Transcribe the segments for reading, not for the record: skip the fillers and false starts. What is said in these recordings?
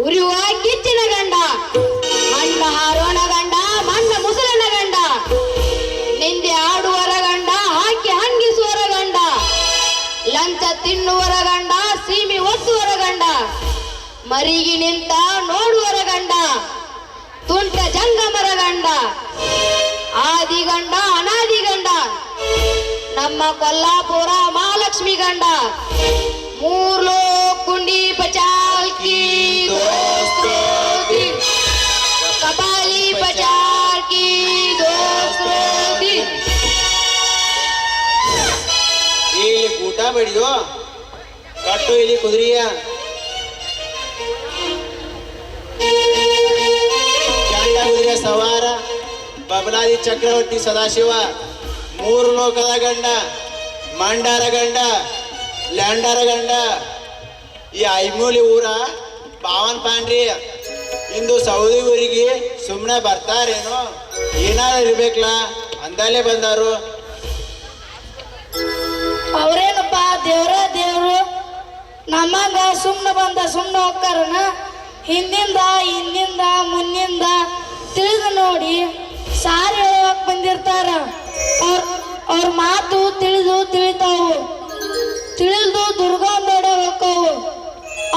ಉರಿಯುವ ಕಿಚ್ಚಿನ ಗಂಡ, ಮಣ್ಣ ಹಾರೋಣ ಗಂಡ, ಮಣ್ಣ ಮುಸಲನ ಗಂಡ, ನಿಂದೆ ಆಡುವರ ಗಂಡ, ಹಾಕಿ ಹಂಗಿಸುವರ ಗಂಡ, ಲಂಚ ತಿನ್ನುವರ ಗಂಡ, ಸೀಮಿ ಒತ್ತುವರ ಗಂಡ, ಮರಿಗೆ ನಿಂತ ನೋಡುವರ ಗಂಡ, ತುಂಟ ಜಂಗಮರ ಗಂಡ, ಆದಿ ಗಂಡ ಅನಾದಿ ಗಂಡ, ನಮ್ಮ ಕೊಲ್ಲಾಪುರ ಮಹಾಲಕ್ಷ್ಮಿ ಗಂಡ, ಮೂರ್ಲೋ ಕುಂಡಿ ಪಚಾಲ್ಕಿ ಕಪಾಲಿ ಪಚಾಲ್ಕಿ ದೋಸ್ತಿ. ಇಲ್ಲಿ ಊಟ ಬೇಡಿಯೋ ಕಟ್ಟು ಇಲ್ಲಿ ಕುದುರೆಯ ಚಂಡ ಕುದುರೆ ಸವಾರ ಬಬಲಾದಿ ಚಕ್ರವರ್ತಿ ಸದಾಶಿವ, ಮೂರು ಲೋಕದ ಗಂಡ, ಮಂಡಾರ ಗಂಡ, ಲ್ಯಾಂಡರ ಗಂಡ, ಈ ಐಮೂಲಿ ಊರ ಪಾವನ್ ಪಾಂಡ್ರಿ ಇಂದು ಸೌದಿ ಊರಿಗೆ ಸುಮ್ಮನೆ ಬರ್ತಾರೇನೋ, ಏನಾದ್ರು ಇರ್ಬೇಕಲ್ಲ ಅಂದಲೇ ಬಂದಾರು. ಅವ್ರೇನಪ್ಪ ದೇವ್ರು ನಮ್ಮಂಗ ಸುಮ್ಮನೆ ಬಂದ ಸುಮ್ಮನೆ ಹೋಗ್ತಾರನ? ಹಿಂದಿಂದ ಮುನ್ನಿಂದ ತಿಳಿದು ನೋಡಿ ಸಾರಿ ಹೇಳಕ್ ಬಂದಿರ್ತಾರ. ಅವ್ರ ಮಾತು ತಿಳಿತಾವು, ತಿಳಿದು ದುರ್ಗಂಧ ಹೋಕ್ಕವು.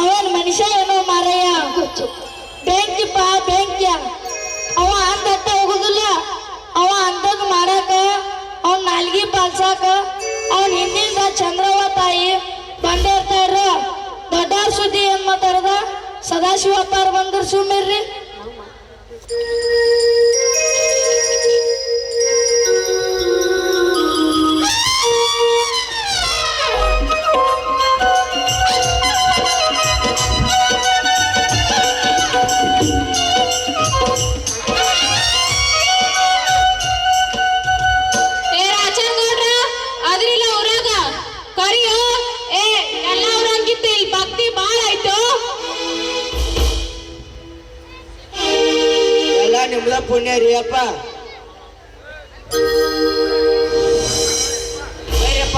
ಅವನ್ ಮನುಷ್ಯ ಏನೋ ಮಾರಯ್ಯ, ಬೆಂಕಿಪ್ಪ ಬೆಂಕ್ಯ. ಅವ ಅಂದಟ್ಟ ಹೋಗುದಿಲ್ಲ, ಅವ ಅಂದದ್ ಮಾಡಾಕ, ಅವನ್ ನಾಲ್ಗಿ ಪಾಲ್ಸಾಕ ಅವನ್ ಹಿಂದಿಂದ ಚಂದ್ರವ್ವ ತಾಯಿ ಬಂದಿರ್ತಾರ. ದೊಡ್ಡವ್ರ ಸುದ್ದಿ ಏನ್ ಮಾತಾಡದ? ಸದಾಶಿವಪ್ಪಾರ ಬಂದ್ರ ಸುಮ್ಮಿರ್ರಿ. ನಿಮ್ದ ಪುಣ್ಯ ರೀ ಅಪ್ಪ. ಬೈರಪ್ಪ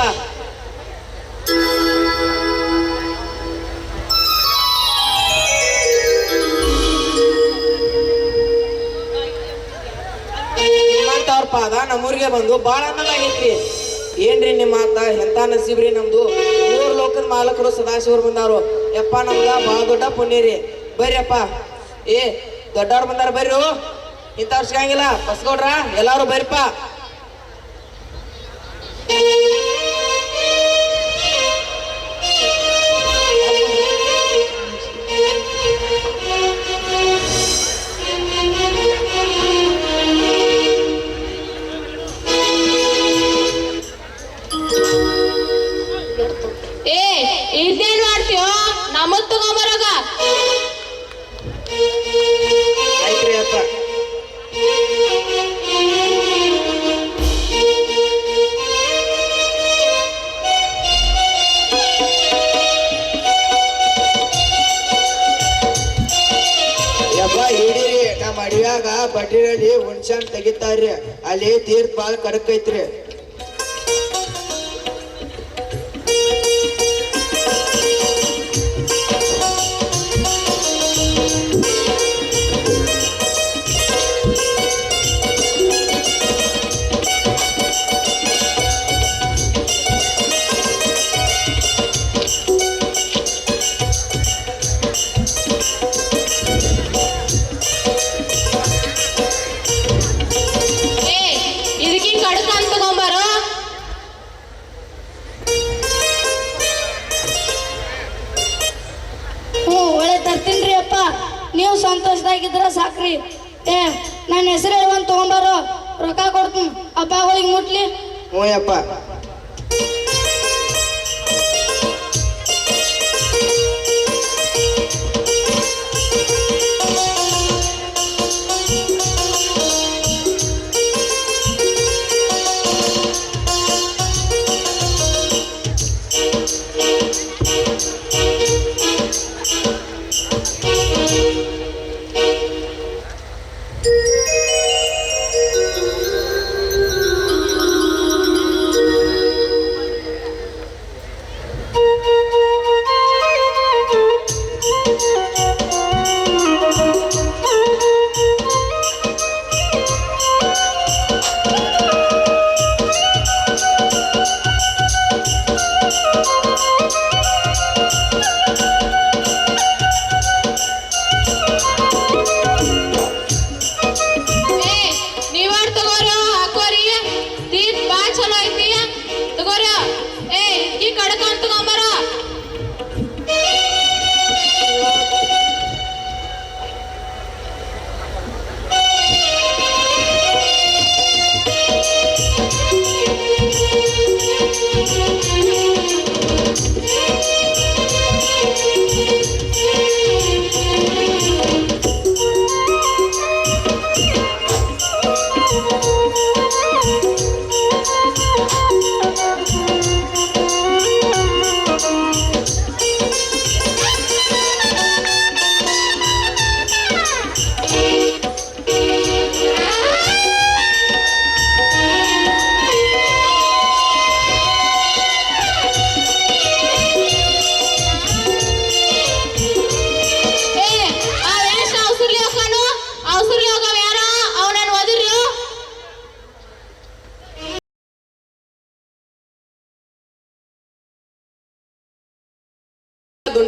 ನಿಮ್ಮಂತವ್ರ ಪಾದ ನಮ್ಮೂರಿಗೆ ಬಂದು ಬಾಳ ಆನಂದ ಆಗೈತ್ರಿ. ಏನ್ರಿ ನಿಮ್ಮ ಮಾತ, ಎಂತ ನಸೀಬ್ರಿ ನಮ್ದು. ಮೂರ್ ಲೋಕದ ಮಾಲಕರು ಸದಾಶಿವರು ಬಂದಾರು. ಯಪ್ಪ ನಮ್ಗ ಬಾಳ ದೊಡ್ಡ ಪುಣ್ಯ ರೀ. ಬರ್ರಿಯಪ್ಪ, ಏ ದೊಡ್ಡವ್ರು ಬಂದಾರ ಬರ್ರಿ. ಇಂಥವ್ರು ಸಿಗಂಗಿಲ್ಲ ಬಸ್ಕೊಡ್ರ, ಎಲ್ಲಾರು ಬರ್ರಿಪ್ಪ. ಇದೇನ್ ಮಾಡ್ತೀಯೋ? ನಮಗ್ ತಗೊಂಬರಾಗ ಆಯ್ತ್ರಿ ಅಪ್ಪ. ಯಪ್ಪ ಹಿಡೀರಿ, ನಮ್ಮ ಅಡಿಯಾಗ ಬಡ್ಡಿನಲ್ಲಿ ಹುಣ್ಸನ್ ತೆಗಿತಾರ್ರಿ. ಅಲ್ಲಿ ತೀರ್ಥ ಬಾಳ ಕಡಕ್ ಐತ್ರಿ. ತರ್ತೀನ್ರಿ ಅಪ್ಪ, ನೀವು ಸಂತೋಷದಾಗಿದ್ರ ಸಾಕ್ರಿ. ನನ್ನ ಹೆಸರು ಹೇಳುವಂತ ತಗೊಂಬಾರೋ, ರೊಕ್ಕ ಕೊಡ್ತೀನಿ. ಹಬ್ಬಗಳಿಗೆ ಮುಟ್ಲಿ. ಹ್ಞೂ ಯಪ್ಪ.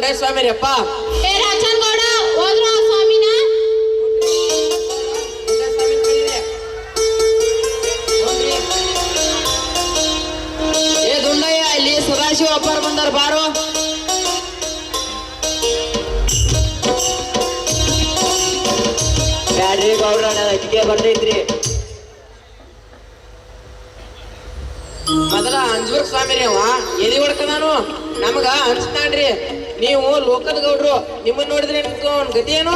ದುಂಡಾಯ ಸ್ವಾಮಿ ರೀ ಅಪ್ಪ. ಏ ರಾಜನಗೌಡ ಹೋದ್ರು ಆ ಸ್ವಾಮಿನ. ದುಂಡಾಯ ಸ್ವಾಮಿ ಕರೀರಿ. ಹೋಗ್ರಿ. ಏ ದುಂಡಯ್ಯ, ಇಲ್ಲಿ ಸದಾಶಿವ ಅಪ್ಪಾರ ಬಂದಾರ, ಬಾರೋ. ಬ್ಯಾಡ್ರಿ ಗೌಡ್ರ, ನನ್ನ ಅಜ್ಜಿಗೆ ಬರ್ತೈತ್ರಿ. ಮೊದಲ ಅಂಜೂರ್ ಸ್ವಾಮಿ ರೀ ಅವ ಎದಿ ಹೊಡ್ಕದಾನು, ನಮಗ ಅನ್ಸ್ತಾನ್ರಿ. ನೀವು ಲೋಕದ ಗೌಡ್ರು, ನಿಮ್ಮನ್ನ ನೋಡಿದ್ರೆ ನಿಮ್ಗೆ ಅವ್ನ ಗತಿ ಏನು?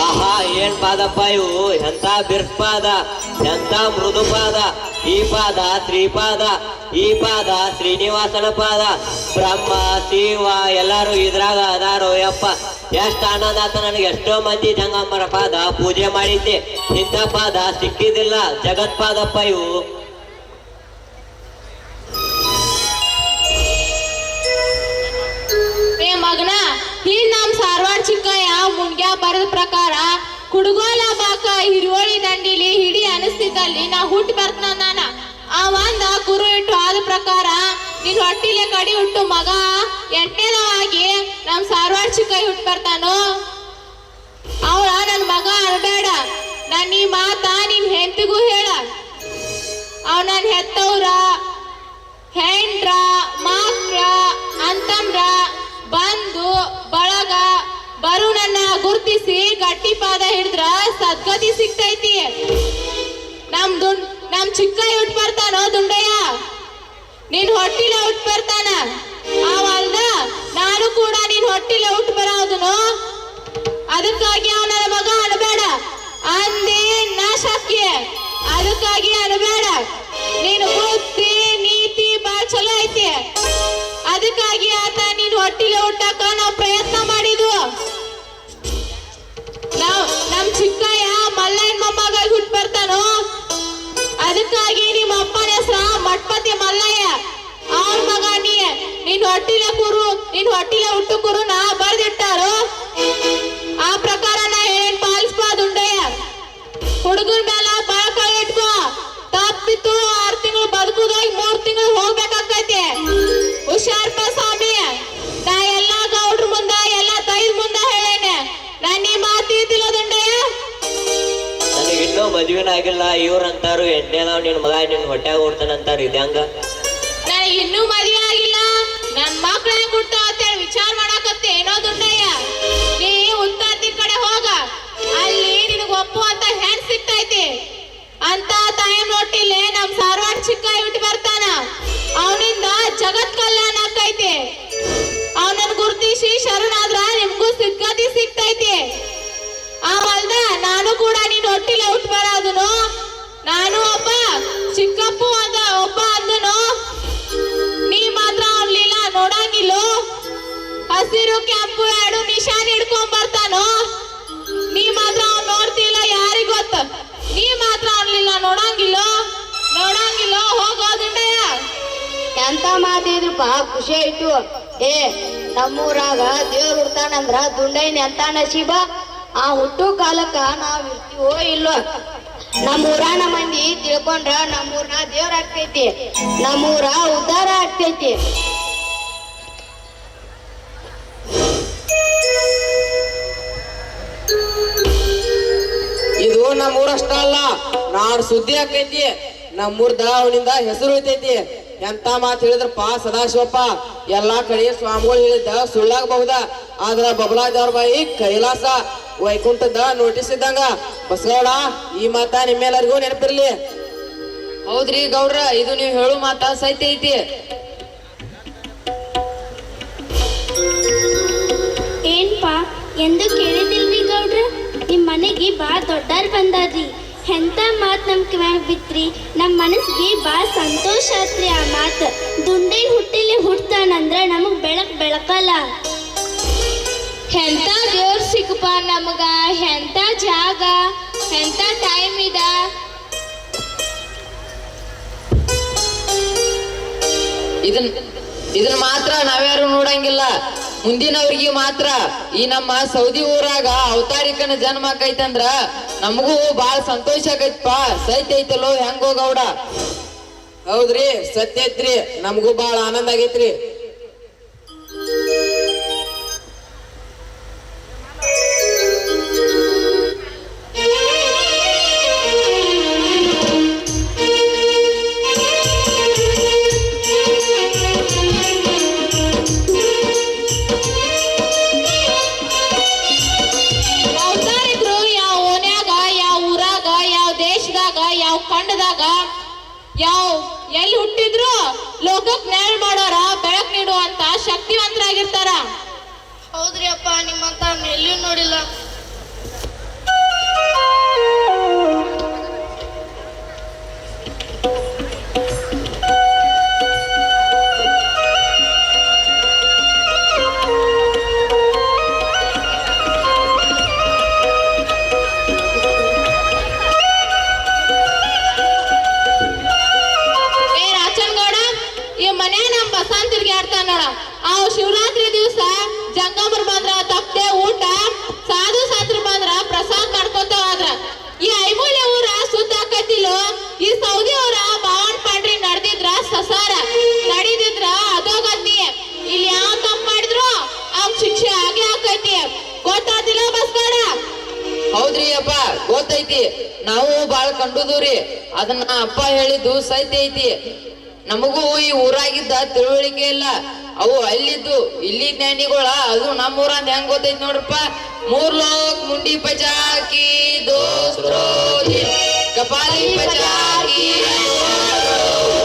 ಆಹಾ, ಏನ್ ಪಾದಪ್ಪ ಇವು! ಎಂತ ಬಿರ್ಪಾದ, ಎಂತ ಮೃದು ಪಾದ. ಈ ಪಾದ ಶ್ರೀಪಾದ, ಈ ಪಾದ ಶ್ರೀನಿವಾಸನ ಪಾದ. ಬ್ರಹ್ಮ ಶಿವ ಎಲ್ಲಾರು ಇದ್ರಾಗ ಅದಾರೋ ಯಪ್ಪ. ಎಷ್ಟು ಆನಂದ ಆತ ನನಗೆ. ಎಷ್ಟೋ ಮಂದಿ ಜಂಗಮ್ಮರ ಪಾದ ಪೂಜೆ ಮಾಡಿದ್ದೆ, ಇಂಥ ಪಾದ ಸಿಕ್ಕಿದಿಲ್ಲ. ಜಗತ್ಪಾದಪ್ಪ ಇವು. ಏ ಮಗನ, ಈ ನಮ್ ಸಾರವಾಡ ಚಿಕ್ಕಯ್ಯ ಮುನ್ಗ್ಯಾ ಬರದ ಪ್ರಕಾರ ಕುಡುಗೋಲ ಬಾಕ ಹಿರಿಯೋಳಿ ದಂಡಿಲಿ ಹಿಡಿ ಅನಿಸ್ತಿದ್ದಲ್ಲಿ ನಾ ಹುಟ್ಟಿ ಬರ್ತನ. ಅವಂದ ಕುರು ಇಟ್ಟು ಆದ ಪ್ರಕಾರ ನಿನ್ ಹೊಟ್ಟಿಲೆ ಕಡಿ ಹುಟ್ಟು ಮಗ ಎಂಟನೇದವಾಗಿ ನಮ್ ಸಾರವಾಡ ಚಿಕ್ಕಯ್ಯ ಹುಟ್ಟಿ ಬರ್ತಾನೋ. ಅವಳ ನನ್ ಮಗ ಅನ್ಬೇಡ. ನನ್ ಈ ಮಾತ ನಿನ್ ಹೆಂಡತಿಗೂ ಹೇಳ. ಅವ್ ನನ್ ಹೆತ್ತವ್ರ, ಹೆಂಡ್ರ, ಮಕ್ಳ, ಅಂತಮ್ರ, ಬಂಧು ಬಳಗ ಬರು ನನ್ನ ಗುರ್ತಿಸಿ ಗಟ್ಟಿ ಪಾದ ಹಿಡಿದ್ರ ಸದ್ಗತಿ ಸಿಗ್ತೈತಿ. ನಮ್ ಚಿಕ್ಕಯ್ಯ ಹುಟ್ಟು ಬರ್ತಾನೋ ದುಂಡಯ್ಯ, ನಿನ್ ಹೊಟ್ಟಿಲೆ ಹುಟ್ಟು ಬರ್ತಾನ. ಅವಲ್ದ ನಾನು ಕೂಡ ನಿನ್ ಹೊಟ್ಟಿಲೆ ಹುಟ್ಟು ಬರೋದನು. ಅದಕ್ಕಾಗಿ ಅವ ನನ್ನ ಮಗ ಅನ್ಬೇಡ ಅಂದೆ ನಾಶಕ್ಕೆ. ಅದಕ್ಕಾಗಿ ಅನ್ಬೇಡ. ನೀನು ಬುದ್ಧಿ ನೀತಿ ಬಾಳ ಚಲೋ ಐತಿ. ಅದಕ್ಕಾಗಿ ಆತ ನೀನ್ ಹೊಟ್ಟಿಲೆ ಹುಟ್ಟಕ್ಕ ನಾವು ಪ್ರಯತ್ನ ಮಾಡಿದ್ವು. ನಮ್ ಚಿಕ್ಕಯ್ಯ ಮಲ್ಲಯ್ಯನ ಮೊಮ್ಮಗ ಹುಟ್ಟು ಬರ್ತಾನೋ. ಅದಕ್ಕಾಗಿ ನಿಮ್ಮ ಅಪ್ಪನ ಹೆಸರ ಮಠಪತಿ ಮಲ್ಲಯ್ಯ. ಅವನ ಮಗ ನಿನ್ ಹೊಟ್ಟಿಲೆ ಕುರು, ನಿನ್ ಹೊಟ್ಟಿಲೆ ಹುಟ್ಟು ಕುರುನ ಬರ್ದಿಟ್ಟಾರು. ಆ ಪ್ರಕಾರ ನಾ ಹೇಳೇನ್ ಪಾಲಿಸ್ಪ ದುಂಡಯ್ಯ. ಹುಡುಗರ ಮೇಲೆ ಬಾಳ ಕೈ ಇಟ್ಕೋ. ತಪ್ಪಿತ್ತು 6 ತಿಂಗಳು ಬದುಕುದಾಗ 3 ತಿಂಗಳು ಹೋಗ್ಬೇಕಾಕೈತಿ. ಹುಷಾರ್ಪ ಸ್ವಾಮಿ. ನಾ ಎಲ್ಲಾ ಗೌಡ್ರ ಮುಂದ, ಎಲ್ಲಾ ತೈದ ಮುಂದ ಹೇಳೇನೆ. ನಾನ್ ನೀ ಮಾತಿದ್ದಿಲ್ಲ ದುಂಡಯ್ಯ. ನನಗಿನ್ನೂ ಮದುವೆನ ಆಗಿಲ್ಲ. ಇವ್ರಂತಾರು ಎಣ್ಣೆದಾವ್ ನಿನ್ ಮಗ ನಿನ್ ಹೊಟ್ಯಾಗ ಓಡ್ತಾನಂತಾರ. ಇದ್ಯಾಂಗ ನನಗೆ ಇನ್ನೂ ಮದುವೆ ಆಗಿಲ್ಲ, ನನ್ ಮಕ್ಳು ಹೆಂಗ್ ಹುಡ್ತಾವ ಅಂತೇಳಿ ವಿಚಾರ ಮಾಡಾಕತ್ತೆ ಏನೋ ದುಂಡಯ್ಯ. ನೀ ಉತ್ತಾತಿ ಕಡೆ ಹೋಗ, ಅಲ್ಲಿ ನಿನಗ ಒಪ್ಪುವಂತ ಹೆಣ್ ಸಿಗ್ತೈತಿ. ಅಂತ ಟೈಮ್ ನೋಟಿಲ್ಲೇ ನಮ್ ಸಾರವಾಡ ಚಿಕ್ಕಯ್ಯ ಹುಟ್ಟಿ ಬರ್ತಾನ. ಅವನಿಂದ ಜಗತ್ ಕಲ್ಯಾಣ ಆಕೈತಿ. ಅವನನ್ನ ಗುರುತಿಸಿ ಶರಣಾದ್ರ ನಿಮ್ಗೂ ಸಿದ್ಗತಿ ಸಿಗ್ತೈತಿ. ಅವಲ್ದ ನಾನು ಕೂಡ ನೀನ್ ಹೊಟ್ಟಿಲೆ ಹುಟ್ಟು ಬರೋದನು. ನಾನು ಒಬ್ಬ ಚಿಕ್ಕಪ್ಪು ಅಂದ ಒಬ್ಬ ಅಂದನು. ನೀ ಮಾತ್ರ ಅವ್ನಿಲ್ಲ ನೋಡಂಗಿಲ್ಲೋ. ಹಸಿರು ಕೆಂಪು 2 ನಿಶಾನ್ ಹಿಡ್ಕೊಂಡ್ ಬರ್ತಾನೋ. ನೀ ಮಾತ್ರ ಅವ್ನ್ ನೋಡ್ತಿಲ್ಲ, ಯಾರಿಗ್ ಗೊತ್ತ. ನೀ ಮಾತ್ರ ಅವ್ನಿಲ್ಲ ನೋಡಂಗಿಲ್ಲೋ. ಹೋಗೋದುಂಡಯ್ಯ. ಎಂತ ಮಾತಿದ್ರಪ್ಪ, ಖುಷಿ ಆಯ್ತು. ಏ ನಮ್ಮೂರಾಗ ದೇವ್ರು ಹುಡ್ತಾನಂದ್ರ ದುಂಡೈನ್ ಎಂತ ನಸೀಬ. ಆ ಹುಟ್ಟು ಕಾಲಕ್ಕ ನಾವ್ ಇರ್ತೀವೋ ಇಲ್ಲೋ. ನಮ್ಮೂರಾನ ಮಂದಿ ತಿಳ್ಕೊಂಡ್ರ ನಮ್ಮೂರ್ನ ದೇವ್ರ ಆಗ್ತೈತಿ, ನಮ್ಮೂರ ಉದ್ಧಾರ ಆಗ್ತೈತಿ. ಇದು ನಮ್ಮೂರಷ್ಟ ಅಲ್ಲ, ನಾಡ್ ಸುದ್ದಿ ಆಕೈತಿ. ನಮ್ಮೂರ್ದ ಅವನಿಂದ ಹೆಸರು ಉಳಿತೈತಿ. ಎಂತ ಮಾತು ಹೇಳಿದ್ರಪ್ಪ ಸದಾಶಿವಪ್ಪ. ಎಲ್ಲಾ ಕಡೆ ಸ್ವಾಮಿಗಳು ಹೇಳಿದ್ದ ಸುಳ್ಳಾಗಬಹುದ, ಆದ್ರ ಬಬಲಾದವ್ರ ಬಾಯಿ ಕೈಲಾಸ. ವೈಕುಂಠದ ನೋಟಿಸ್ ಇದ್ದಂಗ. ಬಸಗೌಡ, ಈ ಮಾತ ನಿಮ್ಮೆಲ್ಲರಿಗೂ ನೆನಪಿರ್ಲಿ. ಹೌದ್ರಿ ಗೌಡ್ರ, ಇದು ನೀವು ಹೇಳು ಮಾತ ಸೈತ ಐತಿ. ಏನ್ಪಾ ಎಂದು ಕೇಳಿದಿಲ್ರಿ ಗೌಡ್ರ? ನಿಮ್ಮ ಮನೆಗೆ ಭಾಳ ದೊಡ್ಡಾರ್ ಬಂದಾರ್ರಿ. ಎಂಥ ಮಾತು ನಮ್ಮ ಕಿವ್ಯಾಗ ಬಿತ್ರಿ. ನಮ್ಮ ಮನಸ್ಸಿಗೆ ಭಾಳ ಸಂತೋಷ ಆತ್ರಿ ಆ ಮಾತು. ದುಂಡೇನ್ ಹುಟ್ಟಿಲೆ ಹುಟ್ತಾನಂದ್ರ ನಮಗೆ ಬೆಳಕಲ್ಲ. ಎಂತ ದೇವ್ರ ಸಿಕ್ಕಪ್ಪ ನಮಗ. ಎಂತ ಜಾಗ, ಎಂತ ಟೈಮ್ ಇದ. ಇದನ್ನ ಮಾತ್ರ ನಾವ್ಯಾರು ನೋಡಂಗಿಲ್ಲ. ಮುಂದಿನವ್ರಿಗೆ ಮಾತ್ರ ಈ ನಮ್ಮ ಸೌದಿ ಊರಾಗ ಅವತಾರಿಕನ ಜನ್ಮ ಆಕೈತಂದ್ರ ನಮಗೂ ಬಾಳ ಸಂತೋಷ ಆಗೈತಪ್ಪ. ಸೈತ್ ಐತಲ್ಲೋ ಹೆಂಗೋ ಗೌಡ? ಹೌದ್ರಿ, ಸತ್ಯ ಐತ್ರಿ, ನಮಗೂ ಬಾಳ ಆನಂದ ಆಗೈತ್ರಿ. ಅವತಾರಿದ್ರು ಯಾವ ಓನ್ಯಾಗ, ಯಾವ ಊರಾಗ, ಯಾವ ದೇಶದಾಗ, ಯಾವ ಖಂಡದಾಗ, ಯಾವ ಎಲ್ಲಿ ಹುಟ್ಟಿದ್ರು ಲೋಕಕ್ ನೆರಳು ಮಾಡೋರ, ಬೆಳಕ್ ನೀಡುವಂತ ಶಕ್ತಿವಂತರಾಗಿರ್ತಾರ. ಹೌದ್ರಿ ಅಪ್ಪ, ನಿಮ್ಮಂತ ಎಲ್ಲಿಯೂ ನೋಡಿಲ್ಲ. ಏ ರಾಚನಗೌಡ, ಈ ಮನೆ ನಮ್ ಬಸಾನ್ ತಿರ್ಗಾಡ್ತಾನ ನೋಡ. ಅವ್ ಶಿವರಾತ್ರಿ ದಿವಸ ಜಂಗಮರು ಬಂದ್ರ ತಪ್ಪದೆ ಊಟ, ಸಾಧು ಸಾತ್ರು ಬಂದ್ರ ಪ್ರಸಾದ್ ಮಾಡ್ಕೊತ ಹೋದ್ರ. ಈ ಐಮೂಲ್ಯ ಊರ ಸುದ್ದ ಆಕತಿಲು. ಈ ಸೌದಿ ಊರ ಬಾವನ್ ಪಾಂಡ್ರಿ ನಡೆದಿದ್ರ ಸಸಾರ, ನಡಿದಿದ್ರ ಅದೋಗತಿ. ಇಲ್ಲಿ ಯಾವ ತಪ್ಪು ಮಾಡಿದ್ರು ಅವ್ನ್ ಶಿಕ್ಷೆ ಆಗೇ ಆಕೈತಿ. ಗೊತ್ತಾತಿಲ್ಲ ಬಸ್ಗಾಡ? ಹೌದ್ರಿ ಅಪ್ಪ, ಗೊತ್ತೈತಿ. ನಾವು ಬಾಳ ಕಂಡುದೂರಿ. ಅದನ್ನ ಅಪ್ಪ ಹೇಳಿದ್ದು ಸತ್ಯ ಐತಿ. ನಮಗೂ ಈ ಊರಾಗಿದ್ದ ತಿಳುವಳಿಕೆ ಇಲ್ಲ. ಅವು ಅಲ್ಲಿದ್ದು ಇಲ್ಲಿ ಜ್ಞಾನಿಗಳ, ಅದು ನಮ್ಮ ಊರಂದ ಹೆಂಗ್ ಗೊತ್ತೈತಿ ನೋಡ್ರಪ್ಪ. ಮೂರ್ ಲೋಕ್ ಮುಂಡಿ ಪಚಾಕಿ ದೋಸ್ತ್ರೋ ದಿನ್, ಕಪಾಲಿ ಪಚಾಕಿ ದೋಸ್ತ್ರೋ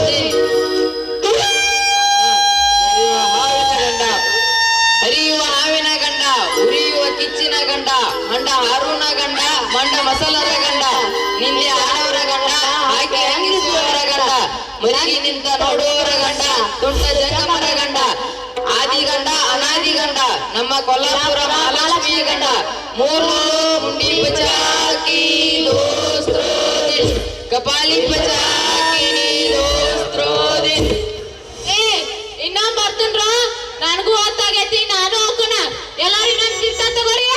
ದಿನ್. ಹರಿಯುವ ಹಾವಿನ ಗಂಡ, ಉರಿಯುವ ಕಿಚ್ಚಿನ ಗಂಡ, ಮಂಡ ಹಾರೂನ ಗಂಡ, ಮಂಡ ಮಸಾಲರ ಗಂಡ, ನಿಂದೆ ಆಡವರ ಗಂಡ, ಹಾಕಿ ಹಂಗಿಸುವವರ ಗಂಡ, ಮರಗಿ ನಿಂತ ನೋಡುವವರ ಗಂಡ, ತುಂಟ ಜಂಗಮರ ಗಂಡ, ಆದಿ ಗಂಡ ಅನಾದಿ ಗಂಡ, ನಮ್ಮ ಕೊಲ್ಲಾಪುರ ಮಹಾಲಕ್ಷ್ಮಿ ಗಂಡ. ಮೂರು ಮುಂಡಿ ಪಚಾಕಿ ದೋಸ್ತ್ರೋ ದಿನ್, ಕಪಾಲಿ ಪಚಾಕಿ ದೋಸ್ತ್ರೋ ದಿನ್. ಏ ಇನ್ನೊಂದ್ ಬರ್ತನ್ರ, ನನಗೂ ಹೊತ್ತಾಗೈತಿ, ನಾನು ಹೋಗೋಣ. ಎಲ್ಲಾರು ಇನ್ನೊಂದ್ ತೀರ್ಥ ತಗೋರಿ.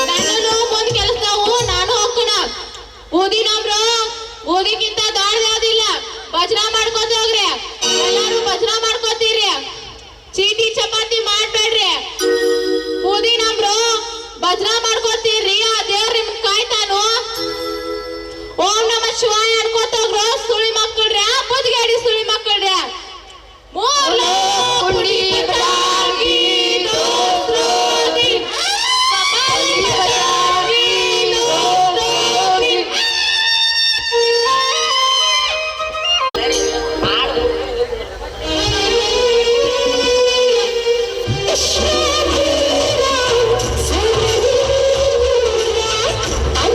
ನನ್ನನ್ನು ಮುಂದ್ ಕೆಲಸದವು, ನಾನು ಹೋಗೋಣ. ಊದಿನವ್ರು ಊದಿಗಿಂತ ದಾಡ್ದಾವ್ದಿಲ್ಲ. ಭಜನಾ ಮಾಡ್ಕೋತ ಹೋಗ್ರಿ. ಎಲ್ಲಾರು ಭಜನಾ ಮಾಡ್ಕೋತೀರಿ. ಚೀಟಿ ಚಪಾತಿ ಮಾಡ್ಬೇಡ್ರಿ. ಊದಿನವ್ರು ಭಜನಾ ಮಾಡ್ಕೋತೀರ್ರಿ. ಆ ದೇವ್ರ ನಿಮ್ ಕಾಯ್ತಾನು. ಓಂ ನಮ ಶಿವಾಯ ಅನ್ಕೋತ ಹೋಗ್ರು. ಸುಳಿ ಮಕ್ಕಳ್ರಿ, ಬುದ್ಧಿಗಾಡಿ ಸುಳಿ ಮಕ್ಕಳ್ರಿ. ಮೂರ್ಲು ಕುಂಡಿ ಪಚಾಕಿ ದೋಸ್ತ್ರೋ ದಿನ್, ಕಪಾಲಿ ಪಚಾಕಿ ದೋಸ್ತ್ರೋ ದಿನ್. ಆ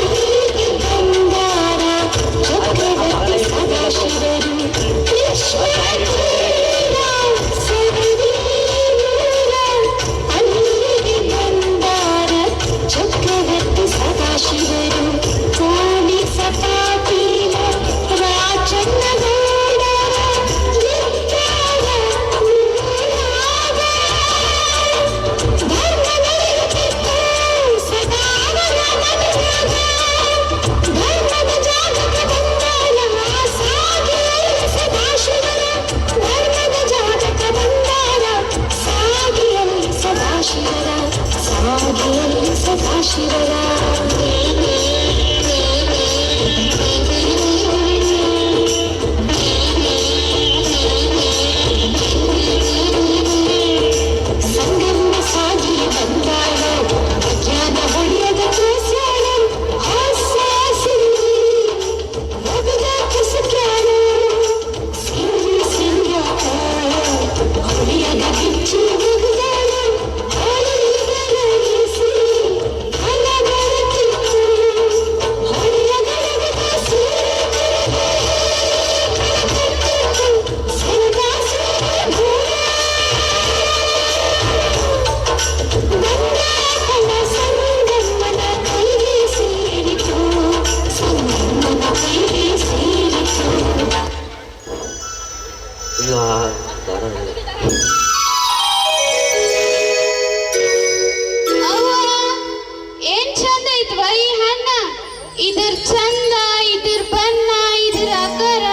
ಚಂದ ಇದ್ರ ಬಣ್ಣ ಇದ್ರ ಆಕಾರ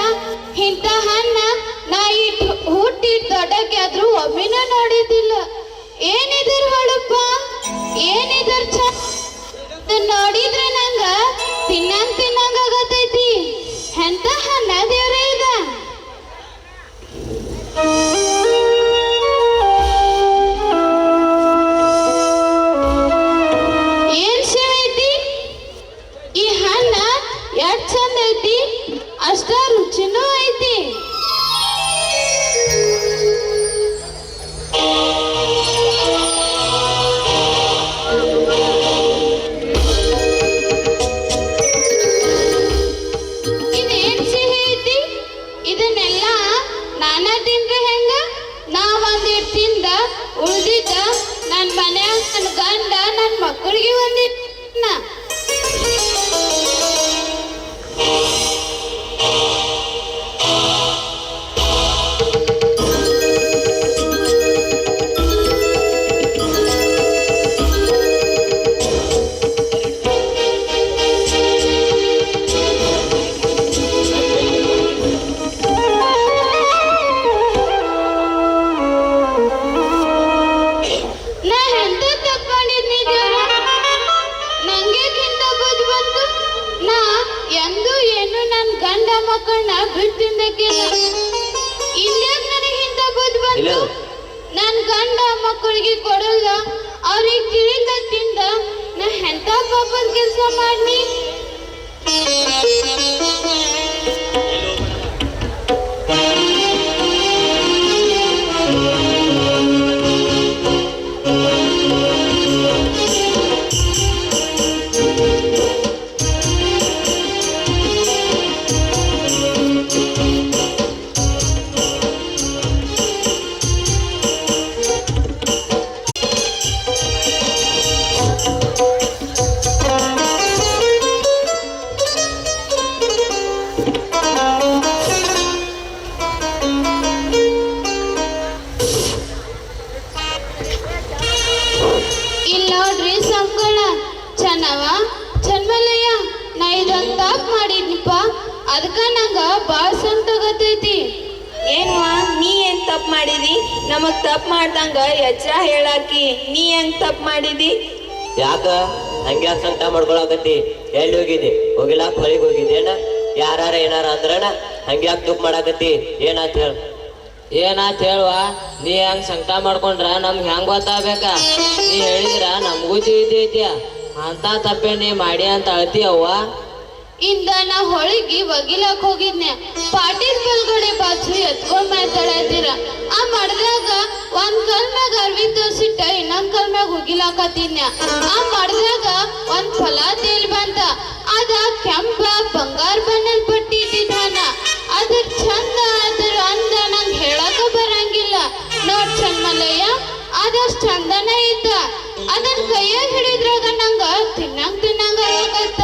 ಇಂಥ ಹಣ್ಣ ನಾ ಇಟ್ಟು ಹುಟ್ಟಿ ದೊಡ್ಡಕ್ಕಾದ್ರೂ ಒಮ್ಮಿನ ನೋಡಿದ್ದಿಲ್ಲ. ಏನಿದ್ರ ಹೊಳಪ ಏನಿದ್ರ ನೋಡಿದ್ರೆ ನಂಗ ತಿನ್ನಂಗ ಆಗತೈತಿ. ಎಂತ ಹಣ್ಣ ದೇವ್ರೇ ಇದ. ಏನ್ ಶಿವ ಐತಿ ಈ ಹಣ್ಣ, ಎಷ್ಟ್ ಚಂದ ಐತಿ, ಅಷ್ಟ ರುಚಿನೂ ಐತಿ. ಇದೇನ್ ಸಿಹಿ ಐತಿ, ಇದನ್ನೆಲ್ಲ ನಾನ ತಿಂದ್ರೆ ಹೆಂಗ? ನಾ ಒಂದಿಟ್ ತಿಂದ ಉಳ್ದಿದ್ದ ನನ್ ಮನ್ಯಾಗ ನನ್ ಗಂಡ ನನ್ ಮಕ್ಕಳಿಗೆ ಒಂದಿಟ್ ನಾ ಎಂತ ತಪ್ಕೊಂಡಿದ್ನಿ ದೇವ್ರ, ನಂಗೆ ಕಿಂತ ಬುದ್ಧಿ ಬಂತು. ನಾ ಎಂದು ಏನು ನನ್ ಗಂಡ ಮಕ್ಕಳನ್ನ ಬಿಟ್ಟಿದ್ದಕ್ಕಿಲ್ಲ. ಇಲ್ಲಾಗ ನನಗೆ ಇಂಥ ಬುದ್ಧಿ ಬಂತು. ನನ್ ಗಂಡ ಮಕ್ಕಳಿಗೆ ಕೊಡಲ್ಲ, ಅವ್ರಿಗೆ ತಿಳಿದ ತಿಂದ ನಾ ಎಂತ ಪಾಪದ ಕೆಲಸ ಮಾಡ್ನಿ. ಇಲ್ಲಿ ನೋಡ್ರಿ ಸಂಕಳ ಚೆನ್ನವ ಚನ್ಮಲಯ್ಯ, ನಾ ಇದೊಂದು ತಾಪ್ ಮಾಡಿದ್ನಿಪ್ಪ, ಅದಕ್ಕ ನಂಗ ಬಾಳ ಸಂತಗತೈತಿ. ಏನ್ವಾ ನೀ ಏನ್ ತಪ್ಪು ಮಾಡಿದಿ? ನಮಗ್ ತಪ್ಪು ಮಾಡ್ದಂಗ ಎಚ್ಚರ ಹೇಳಾಕಿ ನೀ ಹೆಂಗ್ ತಪ್ಪು ಮಾಡಿದಿ? ಯಾಕ ಹಂಗ್ಯಾಕ ಸಂಕಟ ಮಾಡ್ಕೊಳಕತ್ತಿ? ಎಲ್ಲಿ ಹೋಗಿದ್ದಿ? ಹೋಗಿಲಾಕ ಹೊಳಿಗೆ ಹೋಗಿದ್ದೇನ? ಯಾರ ಏನಾರ ಅಂದ್ರಣ ಹಂಗ್ಯಾಕ ತುಪ್ಪ ಮಾಡಾಕತ್ತಿ? ಏನಾತ್ ಹೇಳ? ಏನಾತ್ ಹೇಳುವ? ನೀ ಹೆಂಗ್ ಸಂಕಟ ಮಾಡ್ಕೊಂಡ್ರ ನಮ್ಗೆ ಹೆಂಗ್ ಗೊತ್ತಾಗ್ಬೇಕ? ನೀ ಹೇಳಿದ್ರ ನಮಗೂ ತಿಳಿತೈತಿ. ಅಂತ ತಪ್ಪೆ ನೀ ಮಾಡಿ ಅಂತ ಅಳ್ತೀಯವ್ವ. ಇಂದ ನಾ ಹೊಳಿಗೆ ಒಗಿಲಾಕ್ ಹೋಗಿದ್ನೆ, ಪಾಟೀಲ್ ಬಲ್ಗಡೆ ಬಾಜು ಎತ್ಕೊಂಡ್ ಮಾತಾಡತ್ತೀರ. ಆ ಮಡ್ದಾಗ ಒಂದ್ ಕಲ್ ಮ್ಯಾಗ ಅರ್ವಿ ತೋರ್ಸಿಟ್ಟ ಇನ್ನೊಂದ್ ಕಲ್ ಮ್ಯಾಗ ಒಗಿಲಾಕತ್ತಿದ್ನೆ. ಆ ಮಡ್ದಾಗ ಒಂದ್ ಫಲ ತೇಲ್ ಬಂತ. ಅದ ಕೆಂಪ ಬಂಗಾರ ಬಣ್ಣದ ಪಟ್ಟಿ ಇಟ್ಟಿದ್ದಾನ. ಅದ್ರ ಚಂದ ಅದ್ರ ಅಂದ ನಂಗ್ ಹೇಳಕ ಬರಂಗಿಲ್ಲ. ನೋಡ್ ಚನ್ಮಲಯ್ಯ, ಅದಷ್ಟ್ ಚಂದನ ಇದ್ದ. ಅದನ್ ಕೈಯಾಗ ಹಿಡಿದ್ರಾಗ ನಂಗ ತಿನ್ನಂಗ ಆಗತ್ತ.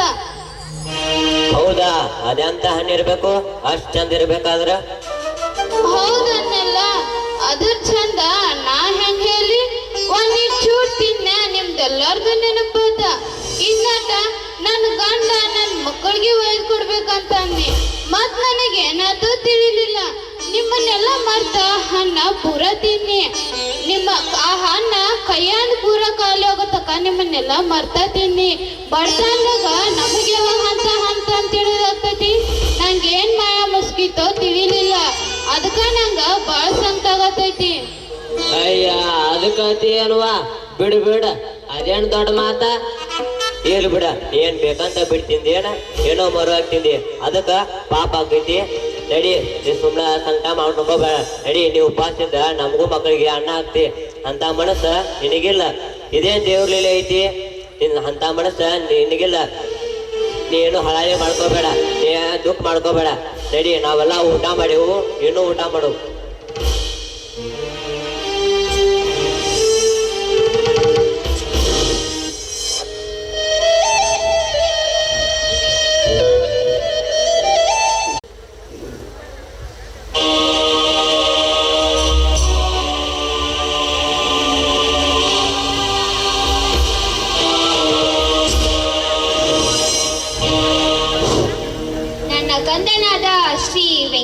ಹೌದಾ? ಅದೆಂತ ಹಣ್ಣು ಇರ್ಬೇಕು? ಅಷ್ಟ್ ಚಂದ ಇರ್ಬೇಕಾದ್ರ? ಹೌದನ್ನೆಲ್ಲ ಅದ್ರ ಚಂದ ನಾ ಹೆಂಗ್ ಹೇಳಿ? ಒಂದಿಟ್ ಚೂರ್ ತಿನ್ನ ನಿಮ್ದೆಲ್ಲಾರ್ದು ನೆನಪಾದ. ಇನ್ನಟ ನನ್ ಗಂಡ ನನ್ ಮಕ್ಕಳಿಗೆ ಒಯ್ದು ಕೊಡ್ಬೇಕಂತ ಅಂದಿ. ಮತ್ ನನಗೇನಾದ್ರು ತಿಳಿಲಿಲ್ಲ. ನಿಮ್ಮನ್ನೆಲ್ಲ ಮರ್ತ ಹಣ್ಣ ಪೂರ ತಿನ್ನಿ. ನಿಮ್ಮ ಆ ಹಣ್ಣ ಕೈಯಂದ ಪೂರ ಖಾಲಿ ಹೋಗೋ ತಕ ನಿಮ್ಮನ್ನೆಲ್ಲ ಮರ್ತ ತಿನ್ನಿ. ಬಡ್ತಂದಾಗ ನಮಗೆ ಹಂತ ಹಂತ ಅಂತ ತಿಳಿದಾಗ್ತೈತಿ. ನಂಗೇನ್ ಮಾಯ ಮುಸ್ಕಿತೋ ತಿಳಿಲಿಲ್ಲ. ಅದಕ್ಕ ನಂಗ ಬಾಳ ಸಂಕಟ ಆಗತೈತಿ. ಅಯ್ಯ ಅದಕ್ಕತಿ ಅನ್ವಾ? ಬಿಡು ಬಿಡ, ಅದೇನ್ ದೊಡ್ಡ ಮಾತ? ಇರ್ಲಿ ಬಿಡ, ಏನ್ ಬೇಕಂತ ಬಿಡ್ತಿಂದಿ ಏನ? ಏನೋ ಮರುವಾಗಿ ತಿಂದಿ, ಅದಕ್ಕ ಪಾಪ ಆಗ್ತೈತಿ. ನಡಿ, ನೀ ಸುಮ್ನ ಸಂಕಟ ಮಾಡ್ಕೋಬೇಡ. ನಡಿ, ನೀವು ಉಪವಾಸದಿಂದ ನಮಗೂ ಮಕ್ಕಳಿಗೆ ಅನ್ನ ಹಾಕ್ತಿ. ಅಂತ ಮನಸ್ಸ ನಿನಗಿಲ್ಲ. ಇದೇನ್ ದೇವ್ರ ಲೀಲೆ ಐತಿ? ಅಂತ ಮನಸ್ಸ ನಿನಗಿಲ್ಲ. ನೀನು ಹಳಾಳಿ ಮಾಡ್ಕೋಬೇಡ, ನೀ ದುಃಖ ಮಾಡ್ಕೋಬೇಡ. ನಡಿ, ನಾವೆಲ್ಲ ಊಟ ಮಾಡಿವು, ಇನ್ನೂ ಊಟ ಮಾಡು.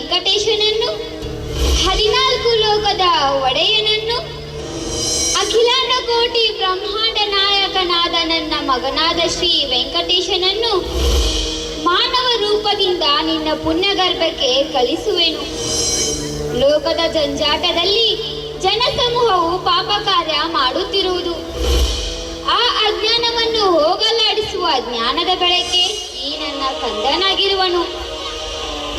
ವೆಂಕಟೇಶನನ್ನು, 14 ಲೋಕದ ಒಡೆಯನನ್ನು, ಅಖಿಲಾಂಡ ಕೋಟಿ ಬ್ರಹ್ಮಾಂಡ ನಾಯಕನಾದ ನನ್ನ ಮಗನಾದ ಶ್ರೀ ವೆಂಕಟೇಶನನ್ನು ಮಾನವ ರೂಪದಿಂದ ನಿನ್ನ ಪುಣ್ಯಗರ್ಭಕ್ಕೆ ಕಳಿಸುವೆನು. ಲೋಕದ ಜಂಜಾಟದಲ್ಲಿ ಜನಸಮೂಹವು ಪಾಪ ಕಾರ್ಯ ಮಾಡುತ್ತಿರುವುದು. ಆ ಅಜ್ಞಾನವನ್ನು ಹೋಗಲಾಡಿಸುವ ಜ್ಞಾನದ ಬೆಳಕೆ ಈ ನನ್ನ ಕಂದನಾಗಿರುವನು.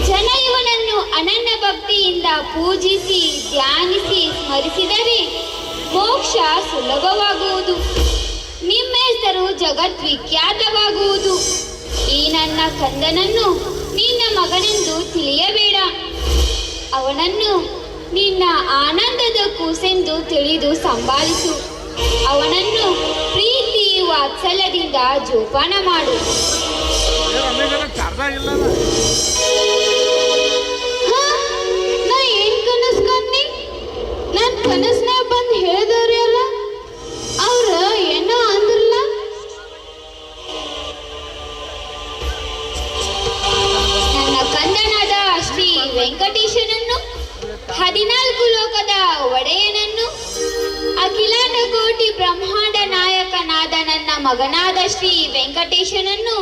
ಜನ ಇವನನ್ನು ಅನನ್ಯ ಭಕ್ತಿಯಿಂದ ಪೂಜಿಸಿ ಧ್ಯಾನಿಸಿ ಸ್ಮರಿಸಿದರೆ ಮೋಕ್ಷ ಸುಲಭವಾಗುವುದು. ನಿಮ್ಮ ಹೆಸರು ಜಗದ್ವಿಖ್ಯಾತವಾಗುವುದು. ಈ ನನ್ನ ಕಂದನನ್ನು ನಿನ್ನ ಮಗನೆಂದು ತಿಳಿಯಬೇಡ. ಅವನನ್ನು ನಿನ್ನ ಆನಂದದ ಕೂಸೆಂದು ತಿಳಿದು ಸಂಭಾಳಿಸು. ಅವನನ್ನು ಪ್ರೀತಿ ವಾತ್ಸಲ್ಯದಿಂದ ಜೋಪಾನ ಮಾಡು. ನಾ ಏನ್ ಕನಸ್ ಕಂಡಿ? ನನ್ ಕನಸ್ನಾಗ ಬಂದು ಹೇಳಿದವ್ರಿ ಅಲ್ಲ, ಅವ್ರ ಏನೋ ಅಂದ್ರಲ್ಲ. ನನ್ನ ಕಂದನಾದ ಶ್ರೀ ವೆಂಕಟೇಶನನ್ನು, 14 ಲೋಕದ ಒಡೆಯನನ್ನು, ಅಖಿಲಾಂಡ ಕೋಟಿ ಬ್ರಹ್ಮಾಂಡ ನಾಯಕನಾದ ನನ್ನ ಮಗನಾದ ಶ್ರೀ ವೆಂಕಟೇಶನನ್ನು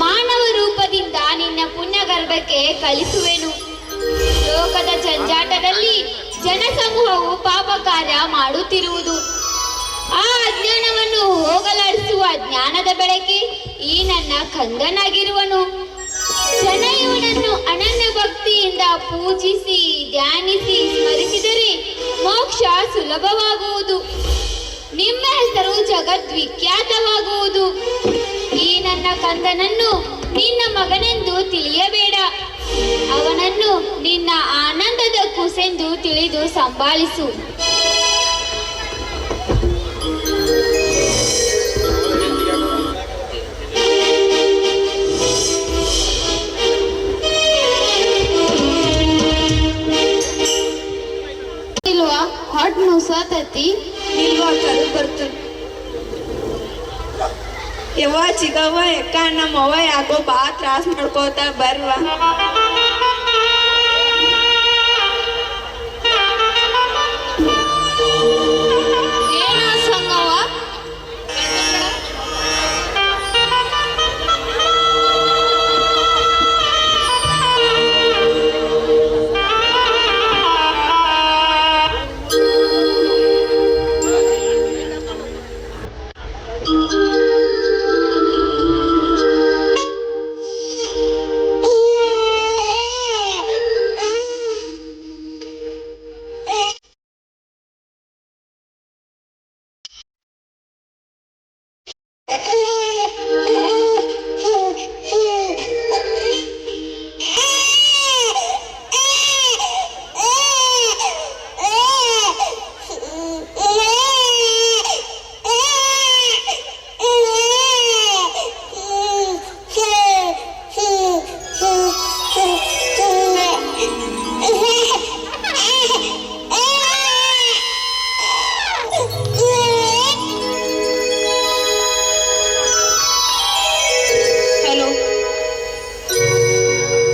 ಮಾನವ ರೂಪದಿಂದ ನಿನ್ನ ಪುಣ್ಯಗರ್ಭಕ್ಕೆ ಕಳಿಸುವೆನು. ಲೋಕದ ಜಂಜಾಟದಲ್ಲಿ ಜನಸಮೂಹವು ಪಾಪ ಕಾರ್ಯ ಮಾಡುತ್ತಿರುವುದು. ಆ ಅಜ್ಞಾನವನ್ನು ಹೋಗಲಾಡಿಸುವ ಜ್ಞಾನದ ಬೆಳಕೆ ಈ ನನ್ನ ಕಂದನಾಗಿರುವನು. ಜನ ಇವನನ್ನು ಅನನ್ಯ ಭಕ್ತಿಯಿಂದ ಪೂಜಿಸಿ ಧ್ಯಾನಿಸಿ ಸ್ಮರಿಸಿದರೆ ಮೋಕ್ಷ ಸುಲಭವಾಗುವುದು. ನಿಮ್ಮ ಹೆಸರು ಜಗದ್ವಿಖ್ಯಾತವಾಗುವುದು. ಈ ನನ್ನ ಕಂದನನ್ನು ನಿನ್ನ ಮಗನೆಂದು ತಿಳಿಯಬೇಡ. ಅವನನ್ನು ನಿನ್ನ ಆನಂದದ ಕೂಸೆಂದು ತಿಳಿದು ಸಂಭಾಳಿಸು. ಇಲ್ವಾ ಹೊಟ್ ನುಸಾತತಿ? ಇಲ್ವಾ ಕರು ಬರ್ತು. ಯವ್ವ ಚಿಕ್ಕವ್ವ ಎಕ್ಕ ನಮ್ಮವ್ವ ಯಾಕೋ ಬಾ ತ್ರಾಸ್ ಮಾಡ್ಕೋತ ಬರ್ವಾ. ಏನ ಸಂಗವ್ವ?